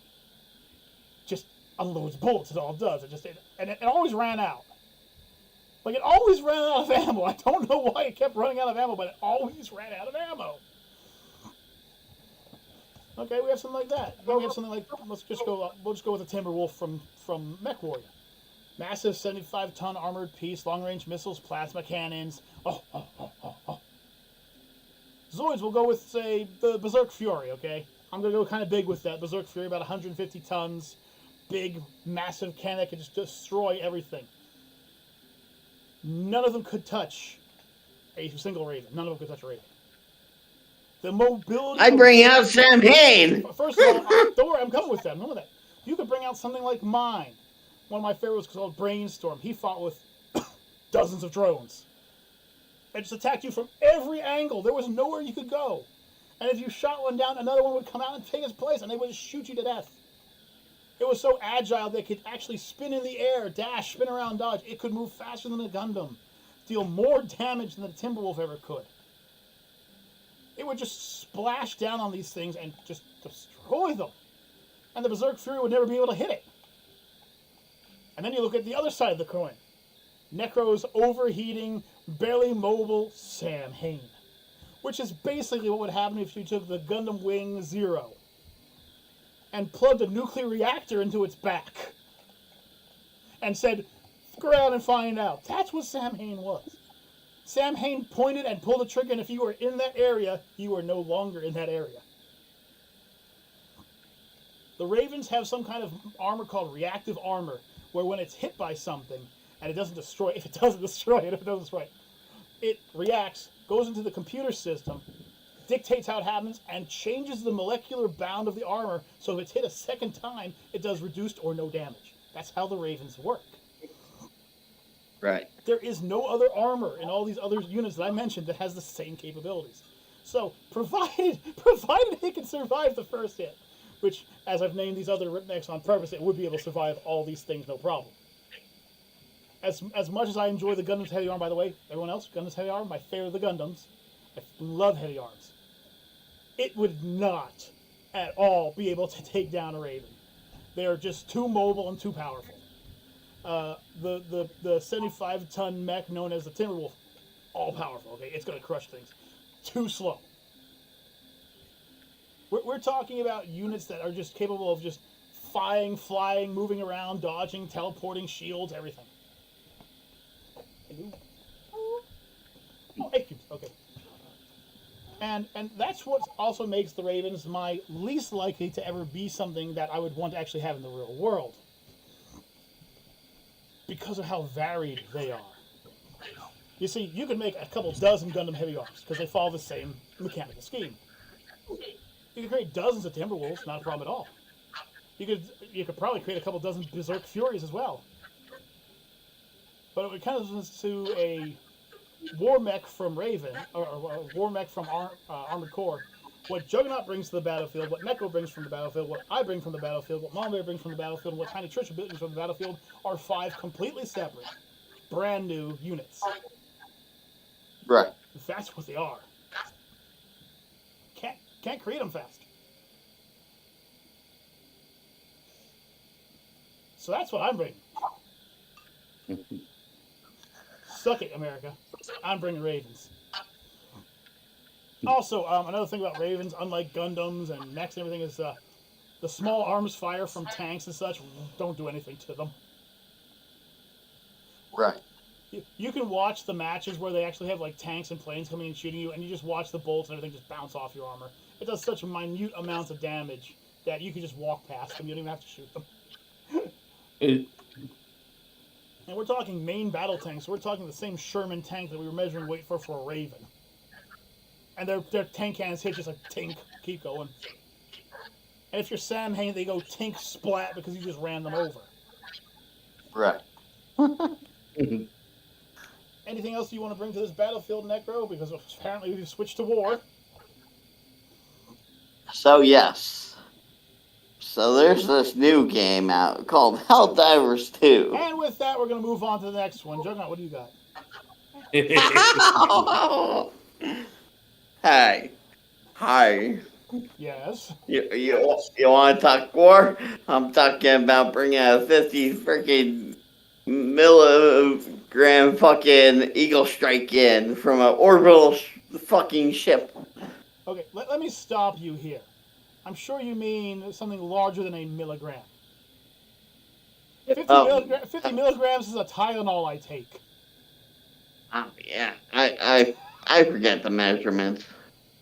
Just unloads bullets, it all does. It always ran out. Like, it always ran out of ammo. I don't know why it kept running out of ammo, but it always ran out of ammo. Okay, we have something like that. Then we have something like, we'll just go with the Timberwolf from Mech Warrior. Massive 75-ton armored piece, long-range missiles, plasma cannons. Zoids will go with, say, the Berserk Fury, okay? I'm going to go kind of big with that. Berserk Fury, about 150 tons. Big, massive cannon that can just destroy everything. None of them could touch a single Raven. None of them could touch a Raven. The mobility... I bring out Sam Hain! First of all, don't worry, I'm coming with that. I'm coming with that. You could bring out something like mine. One of my favorites was called Brainstorm. He fought with dozens of drones. They just attacked you from every angle. There was nowhere you could go. And if you shot one down, another one would come out and take its place, and they would just shoot you to death. It was so agile that it could actually spin in the air, dash, spin around, dodge. It could move faster than a Gundam, deal more damage than the Timberwolf ever could. It would just splash down on these things and just destroy them. And the Berserk Fury would never be able to hit it. And then you look at the other side of the coin. Necro's overheating, barely mobile Sam Hain. Which is basically what would happen if you took the Gundam Wing Zero and plugged a nuclear reactor into its back and said, go around and find out. That's what Sam Hain was. Sam Hain pointed and pulled the trigger, and if you were in that area, you were no longer in that area. The Ravens have some kind of armor called reactive armor, where when it's hit by something, and it doesn't destroy it, it reacts, goes into the computer system, dictates how it happens, and changes the molecular bound of the armor, so if it's hit a second time, it does reduced or no damage. That's how the Ravens work. Right. There is no other armor in all these other units that I mentioned that has the same capabilities. So, provided it can survive the first hit, which, as I've named these other mechs on purpose, it would be able to survive all these things no problem. As much as I enjoy the Gundam's Heavy Arm, by the way, everyone else, Gundam's Heavy Arm, my favorite of the Gundams. I love Heavy Arms. It would not at all be able to take down a Raven. They are just too mobile and too powerful. The 75-ton mech known as the Timberwolf, all powerful. Okay, it's going to crush things. Too slow. We're talking about units that are just capable of just flying, moving around, dodging, teleporting, shields, everything. Oh, hey, cubes. Okay. And that's what also makes the Ravens my least likely to ever be something that I would want to actually have in the real world. Because of how varied they are. You see, you can make a couple dozen Gundam Heavy Arms because they follow the same mechanical scheme. You could create dozens of Timberwolves, not a problem at all. You could probably create a couple dozen Berserk Furies as well. But when it comes to a War Mech from Raven, or a War Mech from Armored Core, what Juggernaut brings to the battlefield, what Necro brings from the battlefield, what I bring from the battlefield, what Mom Bear brings from the battlefield, and what Tiny Trisha brings from the battlefield are 5 completely separate, brand new units. Right. That's what they are. Can't create them fast. So that's what I'm bringing. Suck it, America. I'm bringing Ravens. Also, another thing about Ravens, unlike Gundams and mechs and everything, is the small arms fire from tanks and such don't do anything to them. Right. You can watch the matches where they actually have like tanks and planes coming and shooting you, and you just watch the bolts and everything just bounce off your armor. It does such minute amounts of damage that you can just walk past them. You don't even have to shoot them. And we're talking main battle tanks. We're talking the same Sherman tank that we were measuring weight for a Raven. And their tank cannons hit just like tink, keep going. And if you're Sam Hain, they go tink splat because you just ran them over. Right. Anything else you want to bring to this battlefield, Necro? Because apparently we've switched to war. So, yes. So, there's this new game out called Helldivers 2. And with that, we're going to move on to the next one. Juggernaut, what do you got? Hey. Hi. Yes. You want to talk war? I'm talking about bringing a 50 freaking milligram fucking Eagle Strike in from an orbital fucking ship. Okay, let me stop you here. I'm sure you mean something larger than a milligram. 50 milligrams is a Tylenol I take. Yeah, I forget the measurements,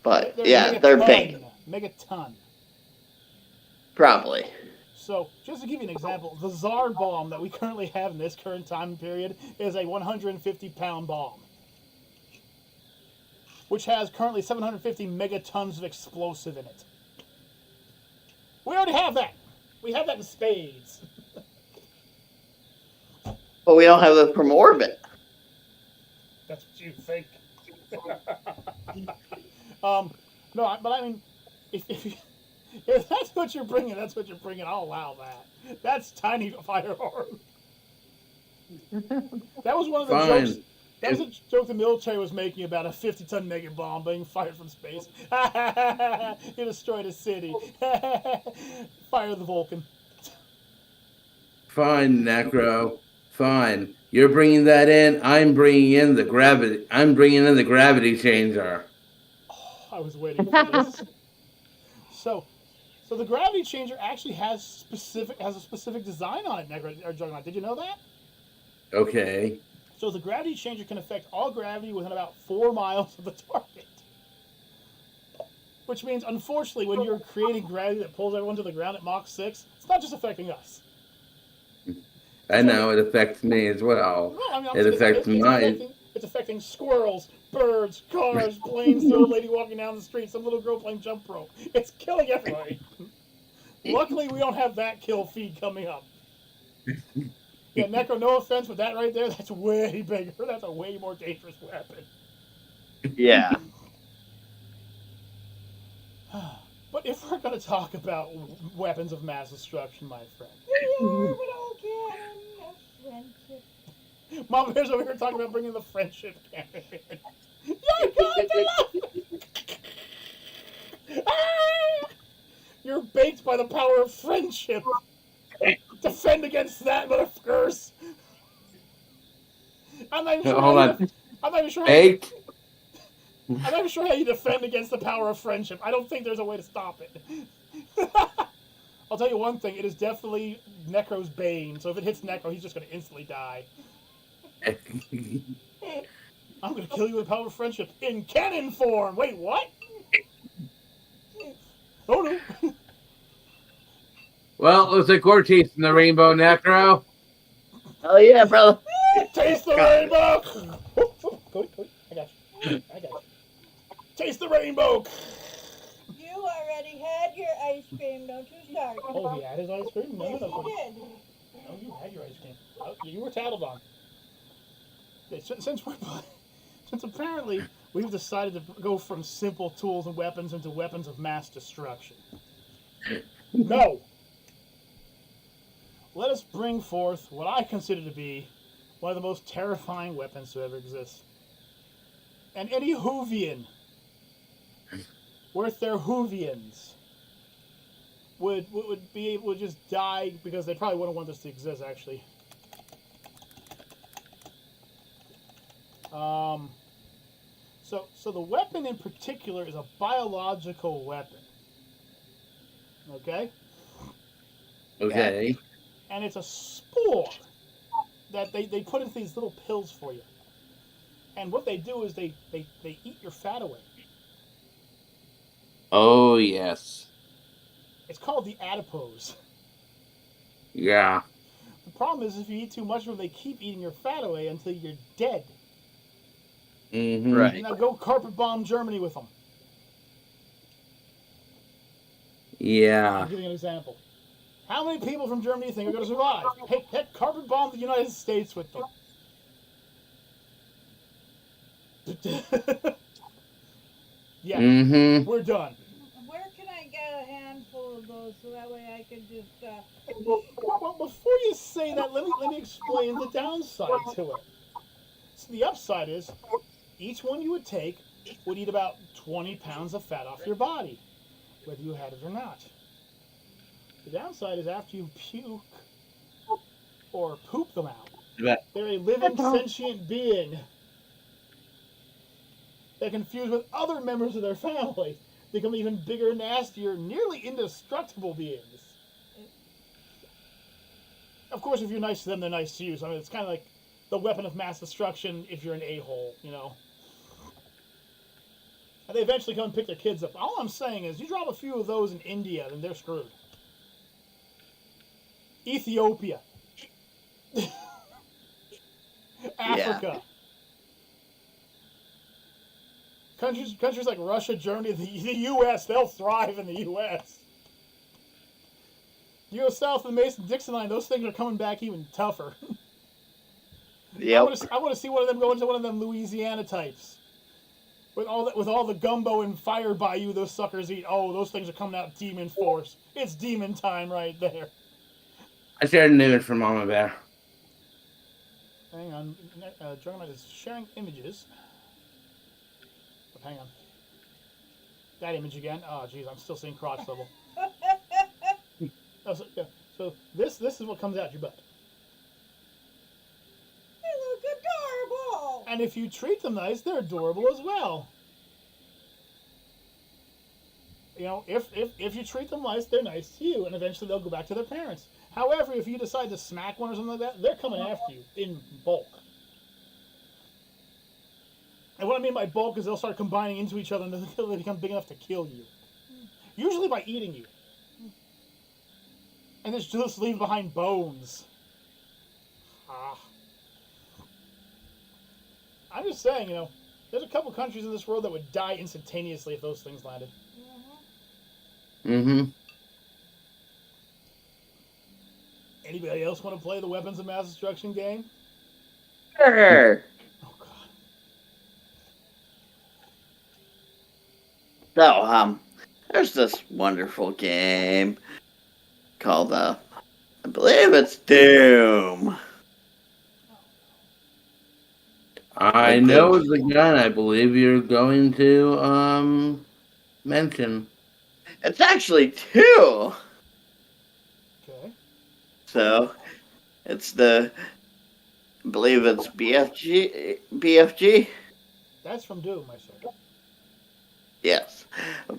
but They're they're big. Megaton. Probably. So, just to give you an example, the Tsar bomb that we currently have in this current time period is a 150-pound bomb, which has currently 750 megatons of explosive in it. We already have that. We have that in spades. But we don't have this from orbit. That's what you think. No, but I mean, if that's what you're bringing, that's what you're bringing. I'll allow that. That's tiny firearm. That was one of the jokes. That was a joke the military was making about a 50-ton mega bomb being fired from space. He destroyed a city. Fire the Vulcan. Fine, Necro. Fine. You're bringing that in. I'm bringing in the gravity. I'm bringing in the gravity changer. Oh, I was waiting for this. So the gravity changer actually has a specific design on it, Necro or Juggernaut. Did you know that? Okay. So the gravity changer can affect all gravity within about 4 miles of the target. Which means, unfortunately, when you're creating gravity that pulls everyone to the ground at Mach 6, it's not just affecting us. I know it affects me as well. No, I mean, It affects mine. It's affecting squirrels, birds, cars, planes, the old lady walking down the street, some little girl playing jump rope. It's killing everybody. Luckily, we don't have that kill feed coming up. Yeah, Necro, no offense, but that right there, that's way bigger. That's a way more dangerous weapon. Yeah. But if we're going to talk about weapons of mass destruction, my friend. Yeah, but again, a friendship. Mama Bear's over here talking about bringing the friendship cannon in. You're going to love it! You're baked by the power of friendship. Defend against that, motherfuckers. I'm not even sure Hold how on. you. I'm not even sure how. Baked? I'm not even sure how you defend against the power of friendship. I don't think there's a way to stop it. I'll tell you one thing: it is definitely Necro's bane. So if it hits Necro, he's just going to instantly die. I'm going to kill you with the power of friendship in cannon form. Wait, what? Oh no! Well, looks like we're tasting the rainbow, Necro. Oh yeah, brother. Taste the God. rainbow. Cody, I got you. Taste the rainbow. You already had your ice cream, don't you start. Oh, he had his ice cream? No, Yes, no, you no. did. No, you had your ice cream. Oh, you were tattled on. Since apparently we've decided to go from simple tools and weapons into weapons of mass destruction. No. Let us bring forth what I consider to be one of the most terrifying weapons to ever exist. And any Hoovian worth their Hoovians would just die because they probably wouldn't want this to exist, actually. So the weapon in particular is a biological weapon. Okay? Okay. And it's a spore that they put into these little pills for you. And what they do is they eat your fat away. Oh, yes. It's called the adipose. Yeah. The problem is if you eat too much of them, they keep eating your fat away until you're dead. Mm-hmm. Right. Now go carpet bomb Germany with them. Yeah. I'm giving an example. How many people from Germany do you think are going to survive? Heck, carpet bomb the United States with them. Yeah, Mm-hmm. we're done. Where can I get a handful of those so that way I can just, Well, before you say that, let me explain the downside to it. So the upside is, each one you would take would eat about 20 pounds of fat off your body, whether you had it or not. The downside is after you puke or poop them out, they're a living sentient being. They're confused with other members of their family. They become even bigger, nastier, nearly indestructible beings. Of course, if you're nice to them, they're nice to you. So I mean, it's kind of like the weapon of mass destruction if you're an a-hole, you know. And they eventually come and pick their kids up. All I'm saying is, you drop a few of those in India, then they're screwed. Ethiopia. Africa. Countries like Russia, Germany, the U.S., they'll thrive in the U.S. You go south of the Mason-Dixon line, those things are coming back even tougher. Yep. I want to see one of them go into one of them Louisiana types. With all the gumbo and fire bayou those suckers eat. Oh, those things are coming out demon force. It's demon time right there. I shared an image from Mama Bear. Hang on. Juggernaut is sharing images. But hang on. That image again. Oh, jeez, I'm still seeing crotch level. Oh, so this is what comes out your butt. they look adorable. And if you treat them nice, they're adorable as well. You know, if you treat them nice, they're nice to you, and eventually they'll go back to their parents. However, if you decide to smack one or something like that, they're coming after you in bulk. And what I mean by bulk is they'll start combining into each other until they become big enough to kill you. Usually by eating you. And just leave behind bones. I'm just saying, you know, there's a couple countries in this world that would die instantaneously if those things landed. Mm-hmm. Anybody else want to play the Weapons of Mass Destruction game? Sure. Oh, God. So, there's this wonderful game called, I believe it's Doom. I know the gun I believe you're going to mention. It's actually 2. Okay. So it's I believe it's BFG. That's from Doom, I said. Yes,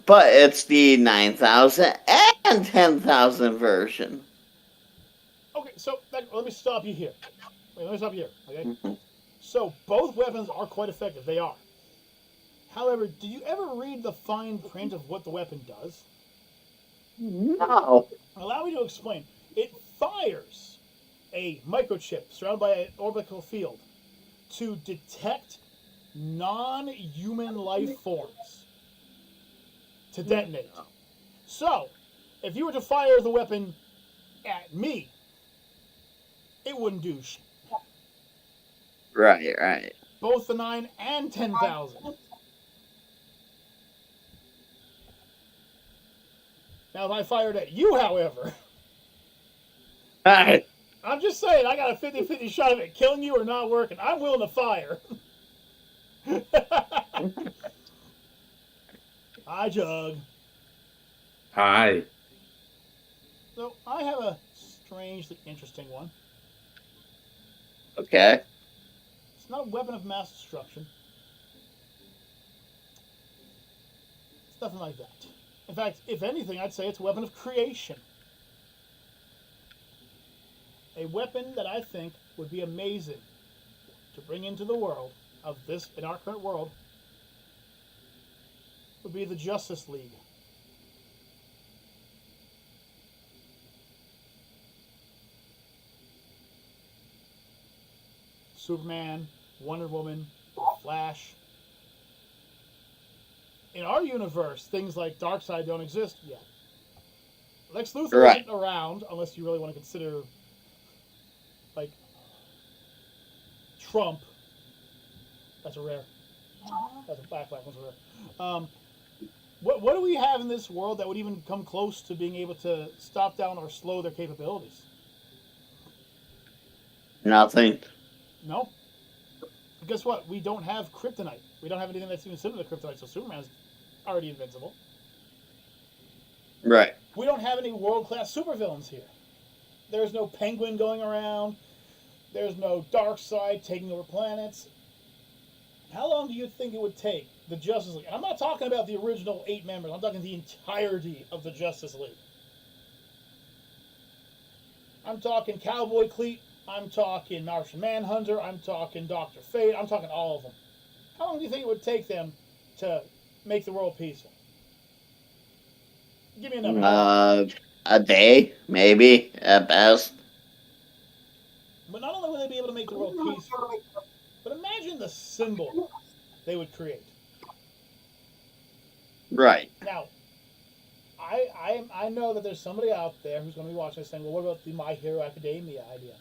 but it's the 9,000 and 10,000 version. Okay, so let me stop you here. Wait, let me stop you here. Okay. Mhm. So both weapons are quite effective. They are. However, do you ever read the fine print of what the weapon does? No. Allow me to explain. It fires a microchip surrounded by an orbital field to detect non-human life forms to detonate. So, if you were to fire the weapon at me, it wouldn't do shit. Right. Both the 9 and 10,000. Now, if I fired at you, however, Alright. I'm just saying, I got a 50-50 shot of it killing you or not working. I'm willing to fire. Hi, Jug. Hi. So, I have a strangely interesting one. Okay. It's not a weapon of mass destruction. It's nothing like that. In fact, if anything, I'd say it's a weapon of creation. A weapon that I think would be amazing to bring into the world of this, in our current world, would be the Justice League. Superman, Wonder Woman, Flash. In our universe, things like Darkseid don't exist yet. Lex Luthor Right. isn't around unless you really want to consider, like, Trump. That's a rare. That's a black one's rare. What do we have in this world that would even come close to being able to stop down or slow their capabilities? Nothing. No. Guess what? We don't have kryptonite. We don't have anything that's even similar to kryptonite, so Superman's already invincible. Right. We don't have any world-class supervillains here. There's no Penguin going around. There's no Darkseid taking over planets. How long do you think it would take the Justice League? And I'm not talking about the original 8 members. I'm talking the entirety of the Justice League. I'm talking Cowboy Cleat. I'm talking Martian Manhunter. I'm talking Dr. Fate. I'm talking all of them. How long do you think it would take them to make the world peaceful? Give me a number. A day, maybe, at best. But not only would they be able to make the world peaceful, but imagine the symbol they would create. Right. Now, I know that there's somebody out there who's going to be watching this saying, well, what about the My Hero Academia idea?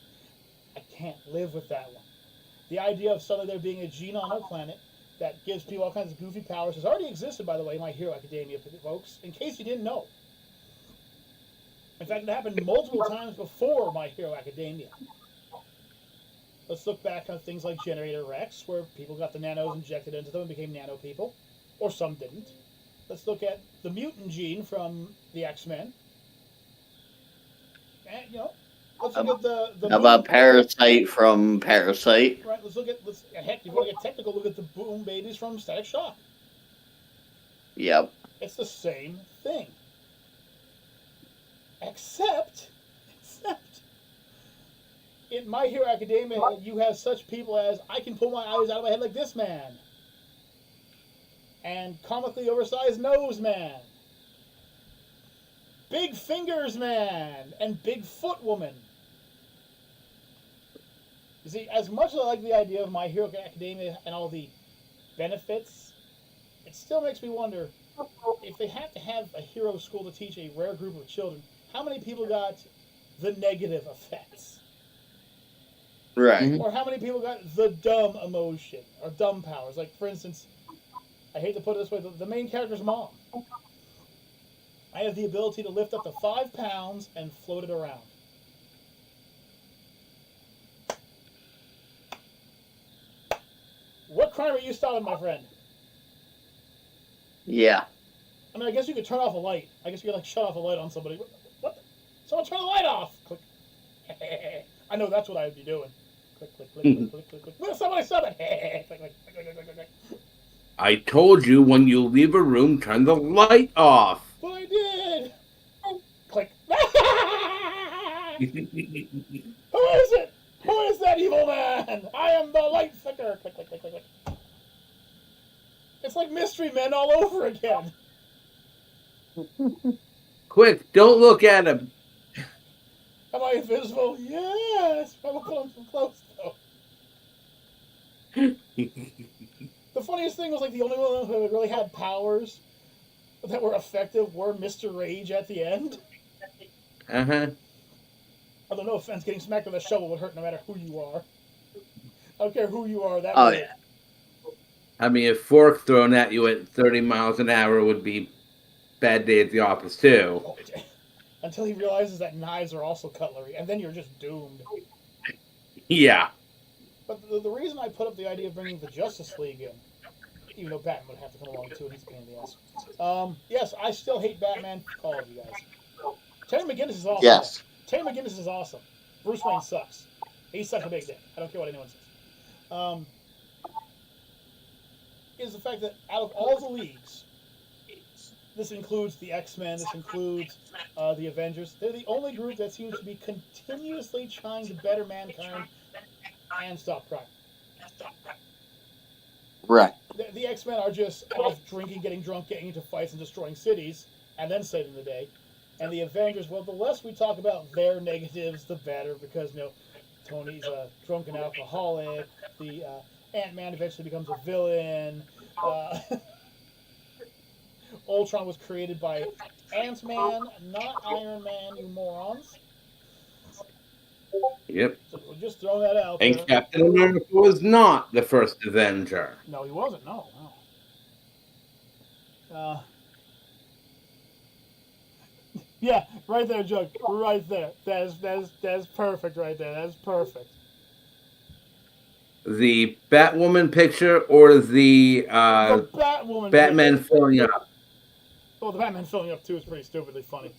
I can't live with that one. The idea of suddenly there being a gene on our planet that gives people all kinds of goofy powers has already existed, by the way, in My Hero Academia, folks, in case you didn't know. In fact, it happened multiple times before My Hero Academia. Let's look back on things like Generator Rex, where people got the nanos injected into them and became nano people, or some didn't. Let's look at the mutant gene from the X-Men. And, let's look at the How about Parasite from Parasite? Right, heck, if you want to get technical, look at the Boom Babies from Static Shock. Yep. It's the same thing. Except, in My Hero Academia, you have such people as, I can pull my eyes out of my head like this man. And comically oversized nose man. Big fingers man. And big foot woman. You see, as much as I like the idea of My Hero Academia and all the benefits, it still makes me wonder, if they have to have a hero school to teach a rare group of children, how many people got the negative effects? Right. Or how many people got the dumb emotion or dumb powers? Like, for instance, I hate to put it this way, the main character's mom. I have the ability to lift up to 5 pounds and float it around. What crime are you stopping, my friend? Yeah. mean, I guess you could turn off a light. I guess you could like shut off a light on somebody. What? Someone turn the light off. Click. I know that's what I'd be doing. Click, click, click, click, click, click, click. Well, somebody summon. Click, click, click, click, click, click. I told you when you leave a room, turn the light off. But I did. Click. Who is it? Who is that evil man? I am the light flicker. Click, click, click, click, click. It's like Mystery Men all over again. Quick, don't look at him. Am I invisible? Yes. I will come too close though. The funniest thing was like the only one who really had powers that were effective were Mr. Rage at the end. Uh-huh. Although no offense, getting smacked with a shovel would hurt no matter who you are. I don't care who you are. That Oh, would yeah. I mean, a fork thrown at you at 30 miles an hour would be bad day at the office, too. Until he realizes that knives are also cutlery, and then you're just doomed. Yeah. But the reason I put up the idea of bringing the Justice League in, even though Batman would have to come along too, and he's a pain in the ass. Yes, I still hate Batman for all of you guys. Terry McGinnis is awesome. Yes. Terry McGinnis is awesome. Bruce Wayne sucks. He sucks a big dick. I don't care what anyone says. Is the fact that out of all the leagues, this includes the X-Men, this includes the Avengers, they're the only group that seems to be continuously trying to better mankind and stop crime. Right. The X-Men are just off drinking, getting drunk, getting into fights, and destroying cities, and then saving the day. And the Avengers, well, the less we talk about their negatives, the better, because, you know, Tony's a drunken alcoholic, the Ant-Man eventually becomes a villain, Ultron was created by Ant-Man, not Iron Man, you morons. Yep. So we're just throwing that out And there. Captain America was not the first Avenger. No, he wasn't, no. Yeah, right there, Jug. Right there. That's perfect right there. That's perfect. The Batwoman picture or the The Batwoman Batman picture. filling up? Well, the Batman filling up too is pretty stupidly funny.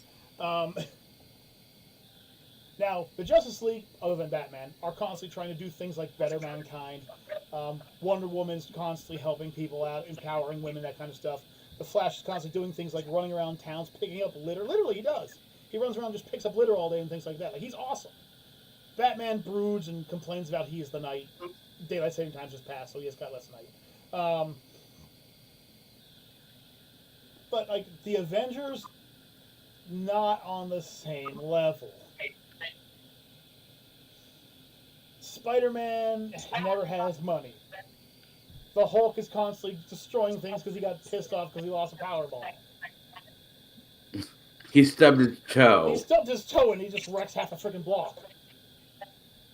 Now, the Justice League, other than Batman, are constantly trying to do things like better mankind. Wonder Woman's constantly helping people out, empowering women, that kind of stuff. The Flash is constantly doing things like running around towns, picking up litter. Literally, he does. He runs around and just picks up litter all day and things like that. Like, he's awesome. Batman broods and complains about he is the night. Daylight saving time just passed, so he has got less night. But, like, the Avengers, not on the same level. Spider-Man never has money. The Hulk is constantly destroying things because he got pissed off because he lost a Powerball. He stubbed his He toe. stubbed his toe and he just wrecks half a freaking block.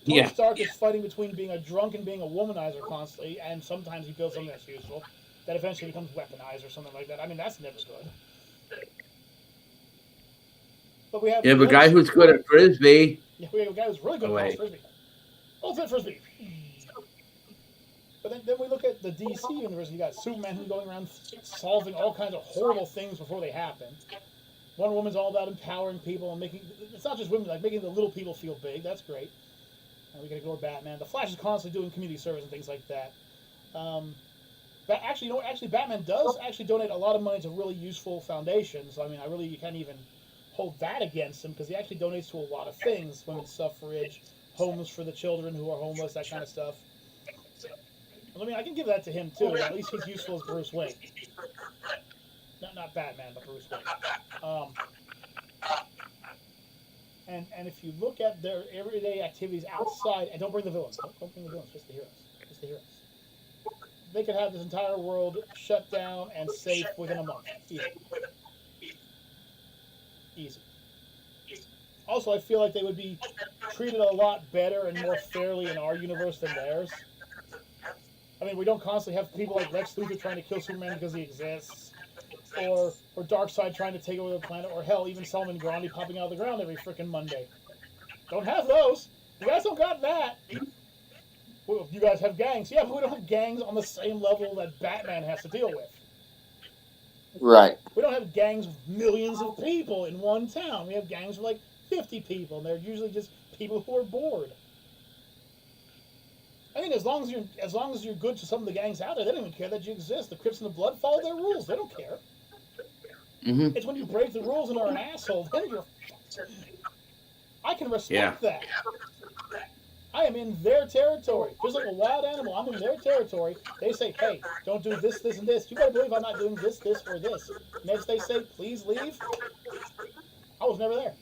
Tony Yeah. Stark is fighting between being a drunk and being a womanizer constantly, and sometimes he feels something that's useful that eventually becomes weaponized or something like that. I mean, that's never good. But we have You have a guy who's good at frisbee. Yeah, we have a guy who's really good Oh, at wait. frisbee. Ultimate frisbee. But then we look at the DC universe. You got Superman who's going around solving all kinds of horrible things before they happen. Wonder Woman's all about empowering people and making, it's not just women, like making the little people feel big. That's great. And we can ignore Batman. The Flash is constantly doing community service and things like that. But actually, Batman does actually donate a lot of money to really useful foundations. So, I mean, you can't even hold that against him because he actually donates to a lot of things: women's suffrage, homes for the children who are homeless, that kind of stuff. I mean, I can give that to him too. At least he's useful as Bruce Wayne. Not Batman, but Bruce Wayne. And if you look at their everyday activities outside, and don't bring the villains. Don't bring the villains. Just the heroes. Just the heroes. They could have this entire world shut down and safe within a month. Easy. Also, I feel like they would be treated a lot better and more fairly in our universe than theirs. I mean, we don't constantly have people like Lex Luthor trying to kill Superman because he exists, or Darkseid trying to take over the planet, or hell, even Solomon Grundy popping out of the ground every freaking Monday. Don't have those. You guys don't got that. Well, you guys have gangs. Yeah, but we don't have gangs on the same level that Batman has to deal with. Right. We don't have gangs of millions of people in one town. We have gangs of like 50 people, and they're usually just people who are bored. I mean, as long as you're good to some of the gangs out there, they don't even care that you exist. The Crips and the Blood follow their rules. They don't care. Hmm. It's when you break the rules and are an asshole, then you're. I can respect that. I am in their territory. Just like a wild animal, I'm in their territory. They say, hey, don't do this, this, and this. You better believe I'm not doing this, this, or this. Next they say, please leave. I was never there.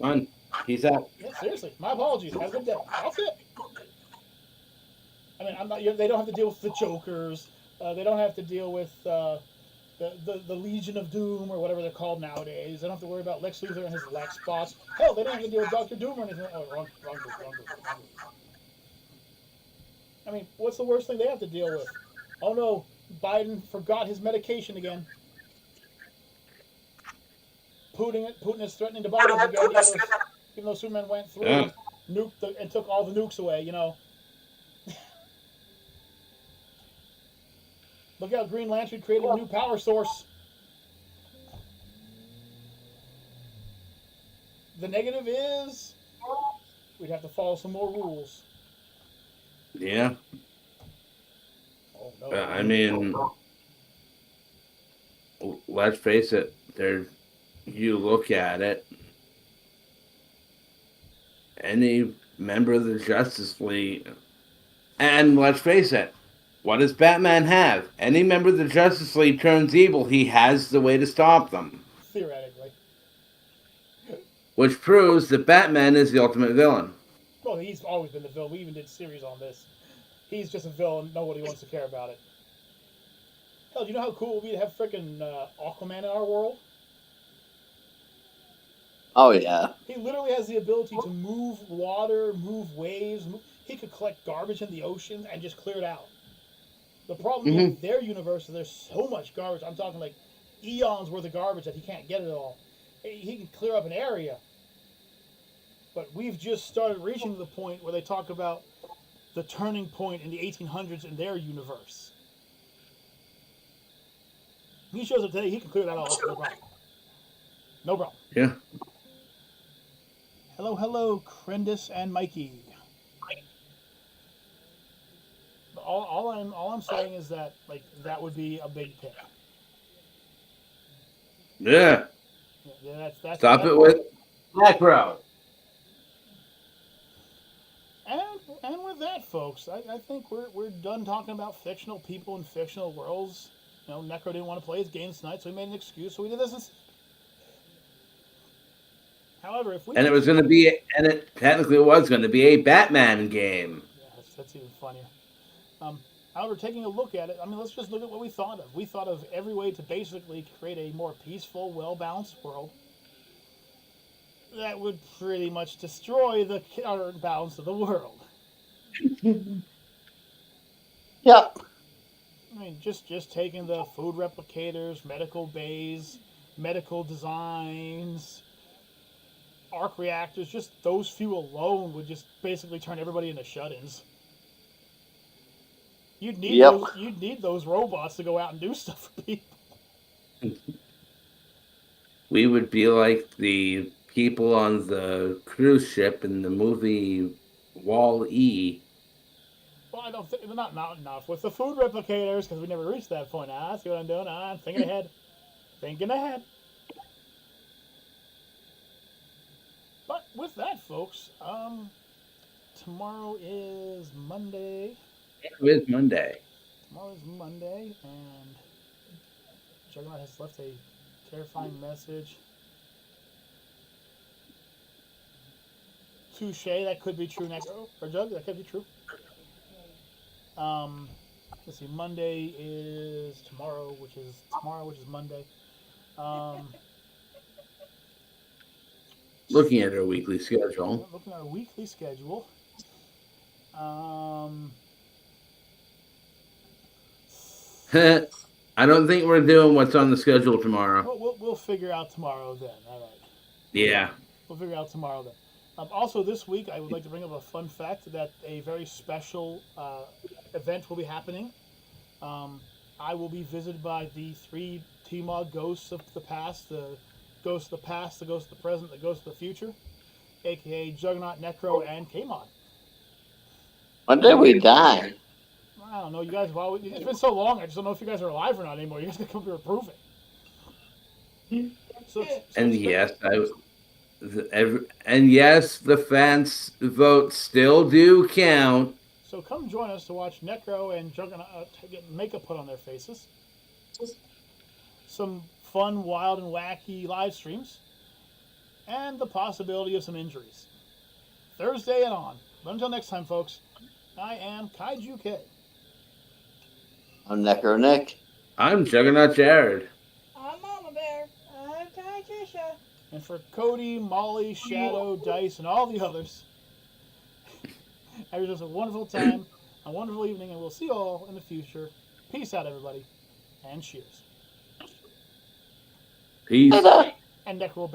Fun. Peace out. Yeah, seriously. My apologies. Have a good day. That's it. I mean, I'm not. They don't have to deal with the Jokers. They don't have to deal with the Legion of Doom or whatever they're called nowadays. They don't have to worry about Lex Luthor and his Lex bots. Hell, they don't have to deal with Doctor Doom or anything. Oh, wrong group. I mean, what's the worst thing they have to deal with? Oh no, Biden forgot his medication again. Putin is threatening to bomb us again, even though Superman went through and and took all the nukes away. You know. Look out, Green Lantern created a new power source. The negative is we'd have to follow some more rules. Yeah. Oh no. I mean, let's face it. You look at it. Any member of the Justice League, and let's face it. What does Batman have? Any member of the Justice League turns evil, he has the way to stop them. Theoretically. Which proves that Batman is the ultimate villain. Well, he's always been the villain. We even did a series on this. He's just a villain. Nobody wants to care about it. Hell, do you know how cool it would be to have frickin' Aquaman in our world? Oh yeah. He literally has the ability to move water, move waves. He could collect garbage in the ocean and just clear it out. The problem in their universe is there's so much garbage. I'm talking like eons worth of garbage that he can't get it all. He can clear up an area. But we've just started reaching the point where they talk about the turning point in the 1800s in their universe. He shows up today, he can clear that all up. No problem. No problem. Yeah. Hello, Crendus and Mikey. All I'm saying is that that would be a big pick. Yeah. Yeah, that's Stop it with Macro. And with that, folks, I think we're done talking about fictional people and fictional worlds. You know, Necro didn't want to play his games tonight, so he made an excuse. So we did this. However, if we it technically was going to be a Batman game. Yeah, that's even funnier. However, taking a look at it, I mean, let's just look at what we thought of. We thought of every way to basically create a more peaceful, well-balanced world that would pretty much destroy the current balance of the world. Yep. I mean, just taking the food replicators, medical bays, medical designs, arc reactors, just those few alone would just basically turn everybody into shut-ins. You'd need those robots to go out and do stuff for people. We would be like the people on the cruise ship in the movie Wall-E. Well, I don't think not enough with the food replicators because we never reached that point. See what I'm doing? I'm thinking ahead. Thinking ahead. But with that, folks, tomorrow is Monday. It is Monday. Tomorrow is Monday, and Juggernaut has left a terrifying message. Touche, that could be true next. Or Jug, that could be true. Let's see. Monday is tomorrow, which is Monday. Looking at our weekly schedule. Looking at our weekly schedule. I don't think we're doing what's on the schedule tomorrow. We'll figure out tomorrow then. All right. Yeah. We'll figure out tomorrow then. Also, this week, I would like to bring up a fun fact that a very special event will be happening. I will be visited by the three T-Mod ghosts of the past, the ghost of the past, the ghost of the present, the ghost of the future, aka Juggernaut, Necro, and K-Mod. When did we die? I don't know, you guys have always, it's been so long, I just don't know if you guys are alive or not anymore. You guys gotta come here to prove it. And yes, and yes, the fans' votes still do count. So come join us to watch Necro and Juggernaut get makeup put on their faces. Some fun, wild, and wacky live streams. And the possibility of some injuries. Thursday and on. But until next time, folks, I am Kaiju Kid. I'm Necro Nick. I'm Juggernaut Jared. I'm Mama Bear. I'm Kai Trisha. And for Cody, Molly, Shadow, Dice, and all the others, have yourselves a wonderful time, a wonderful evening, and we'll see you all in the future. Peace out, everybody, and cheers. Peace. Bye-bye. And Necro